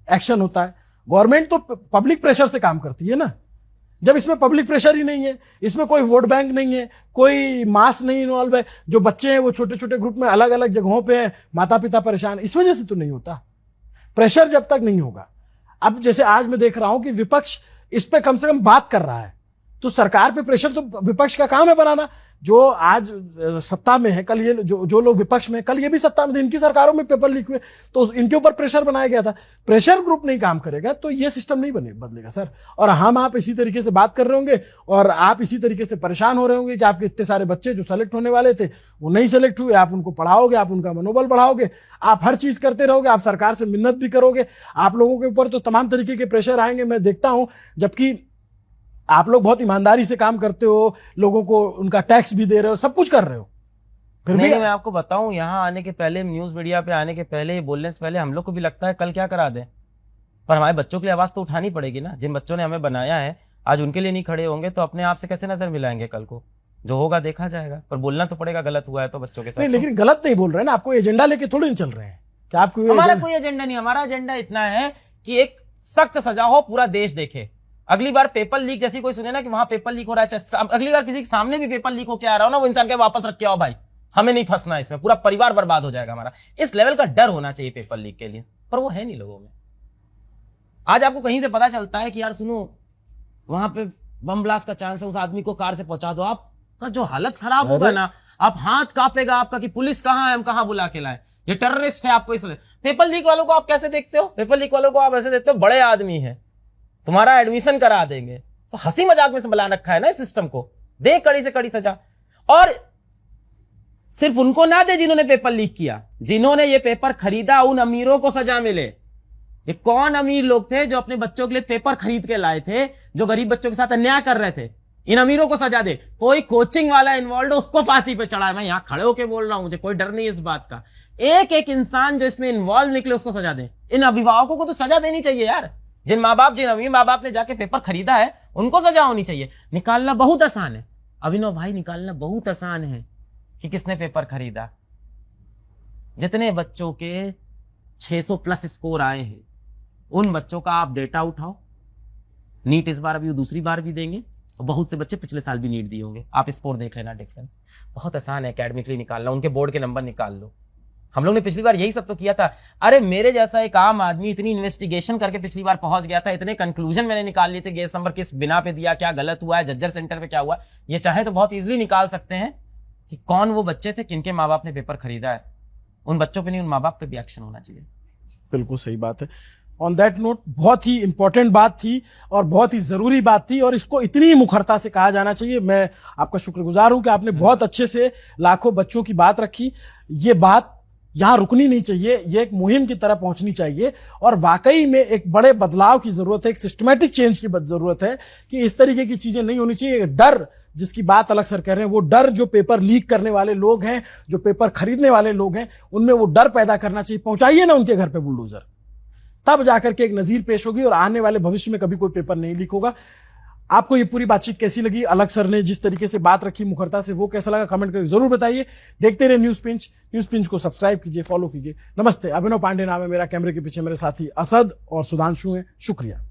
Speaker 2: एक्शन होता है। गवर्नमेंट तो पब्लिक प्रेशर से काम करती है ना। जब इसमें पब्लिक प्रेशर ही नहीं है, इसमें कोई वोट बैंक नहीं है, कोई मास नहीं इन्वॉल्व है, जो बच्चे हैं वो छोटे छोटे ग्रुप में अलग अलग जगहों पे हैं, माता पिता परेशान, इस वजह से तो नहीं होता। प्रेशर जब तक नहीं होगा, अब जैसे आज मैं देख रहा हूं कि विपक्ष इस पे कम से कम बात कर रहा है, तो सरकार पे प्रेशर तो विपक्ष का काम है बनाना। जो आज सत्ता में है, कल ये जो लोग विपक्ष में, कल ये भी सत्ता में थे, इनकी सरकारों में पेपर लीक हुए तो इनके ऊपर प्रेशर बनाया गया था। प्रेशर ग्रुप नहीं काम करेगा तो ये सिस्टम नहीं बदलेगा सर। और हम आप इसी तरीके से बात कर रहे होंगे और आप इसी तरीके से परेशान हो रहे होंगे कि आपके इतने सारे बच्चे जो सेलेक्ट होने वाले थे वो नहीं सेलेक्ट हुए, आप उनको पढ़ाओगे, आप उनका मनोबल बढ़ाओगे, आप हर चीज करते रहोगे, आप सरकार से मिन्नत भी करोगे, आप लोगों के ऊपर तो तमाम तरीके के प्रेशर आएंगे। मैं देखता हूं, जबकि आप लोग बहुत ईमानदारी से काम करते हो, लोगों को उनका टैक्स भी दे रहे हो, सब कुछ कर रहे हो, फिर भी
Speaker 1: मैं आपको बताऊं, यहाँ आने के पहले, न्यूज मीडिया पे आने के पहले, बोलने से पहले हम लोग को भी लगता है कल क्या करा दें, पर हमारे बच्चों के लिए आवाज तो उठानी पड़ेगी ना। जिन बच्चों ने हमें बनाया है, आज उनके लिए नहीं खड़े होंगे तो अपने आप से कैसे नजर मिलाएंगे? कल को जो होगा देखा जाएगा, पर बोलना तो पड़ेगा, गलत हुआ है तो बच्चों के साथ।
Speaker 2: नहीं, लेकिन गलत नहीं बोल रहे ना, आपको एजेंडा लेके थोड़ी नहीं चल रहे हैं कि आपको
Speaker 1: हमारा कोई एजेंडा नहीं, हमारा एजेंडा इतना है कि एक सख्त सजा हो, पूरा देश देखे। अगली बार पेपर लीक जैसी कोई सुने ना कि वहां पेपर लीक हो रहा है, अगली बार किसी के सामने भी पेपर लीक होकर आ रहा हो ना, वो इंसान के वापस रख के आओ भाई, हमें नहीं फंसना इसमें, पूरा परिवार बर्बाद हो जाएगा हमारा। इस लेवल का डर होना चाहिए पेपर लीक के लिए, पर वो है नहीं लोगों में। आज आपको कहीं से पता चलता है कि यार सुनो, वहां पे बम ब्लास्ट का चांस है, उस आदमी को कार से पहुंचा दो, आपका जो हालत खराब होगा ना, आप हाथ कांपेगा आपका कि पुलिस कहां है, हम कहां बुला के लाए, ये टेररिस्ट है आपको। इसलिए पेपर लीक वालों को आप कैसे देखते हो? पेपर लीक वालों को आप ऐसे देखते हो बड़े आदमी है, तुम्हारा एडमिशन करा देंगे, तो हंसी मजाक में से बना रखा है ना इस सिस्टम को। दे कड़ी से कड़ी सजा, और सिर्फ उनको ना दे जिन्होंने पेपर लीक किया, जिन्होंने ये पेपर खरीदा उन अमीरों को सजा मिले। ये कौन अमीर लोग थे जो अपने बच्चों के लिए पेपर खरीद के लाए थे, जो गरीब बच्चों के साथ अन्याय कर रहे थे? इन अमीरों को सजा दे। कोई कोचिंग वाला इन्वॉल्व, उसको फांसी पे चढ़ाए। मैं यहां खड़े होकर बोल रहा हूं, मुझे कोई डर नहीं इस बात का। एक एक इंसान जो इसमें इन्वॉल्व निकले उसको सजा दे। इन अभिभावकों को तो सजा देनी चाहिए यार। जिन माँ बाप, जिन अमीर माँ बाप ने जाके पेपर खरीदा है, उनको सजा होनी चाहिए। निकालना बहुत आसान है अभिनव भाई, निकालना बहुत आसान है कि किसने पेपर खरीदा। जितने बच्चों के 600 प्लस स्कोर आए हैं, उन बच्चों का आप डेटा उठाओ। नीट इस बार अभी वो दूसरी बार भी देंगे, और बहुत से बच्चे पिछले साल भी नीट दिए होंगे। आप स्कोर देख लेना, डिफरेंस बहुत आसान है एकेडमिकली निकालना। उनके बोर्ड के नंबर निकाल लो। हम लोग ने पिछली बार यही सब तो किया था। अरे मेरे जैसा एक आम आदमी इतनी इन्वेस्टिगेशन करके पिछली बार पहुंच गया था, इतने कंक्लूजन मैंने निकाल लिए थे, गेस नंबर किस बिना पे दिया, क्या गलत हुआ है, जज्जर सेंटर पे क्या हुआ। ये चाहे तो बहुत इजीली निकाल सकते हैं कि कौन वो बच्चे थे किनके माँ बाप ने पेपर खरीदा है। उन बच्चों पे नहीं, उन माँ बाप पे भी एक्शन होना चाहिए।
Speaker 2: बिल्कुल सही बात है। ऑन दैट नोट, बहुत ही इंपॉर्टेंट बात थी और बहुत ही जरूरी बात थी, और इसको इतनी मुखरता से कहा जाना चाहिए। मैं आपका शुक्रगुजार हूं कि आपने बहुत अच्छे से लाखों बच्चों की बात रखी। ये बात यहां रुकनी नहीं चाहिए, ये एक मुहिम की तरह पहुंचनी चाहिए, और वाकई में एक बड़े बदलाव की जरूरत है, एक सिस्टमैटिक चेंज की जरूरत है कि इस तरीके की चीजें नहीं होनी चाहिए। डर जिसकी बात अलग सर कह रहे हैं, वो डर जो पेपर लीक करने वाले लोग हैं, जो पेपर खरीदने वाले लोग हैं, उनमें वो डर पैदा करना चाहिए। पहुंचाइए ना उनके घर पे बुलडोजर, तब जाकर के एक नजीर पेश होगी और आने वाले भविष्य में कभी कोई पेपर नहीं लीक होगा। आपको ये पूरी बातचीत कैसी लगी? अलग सर ने जिस तरीके से बात रखी मुखरता से, वो कैसा लगा? कमेंट करके जरूर बताइए। देखते रहिए न्यूज पिंच। न्यूज पिंच को सब्सक्राइब कीजिए, फॉलो कीजिए। नमस्ते, अभिनव पांडे नाम है मेरा। कैमरे के पीछे मेरे साथी असद और सुधांशु हैं। शुक्रिया।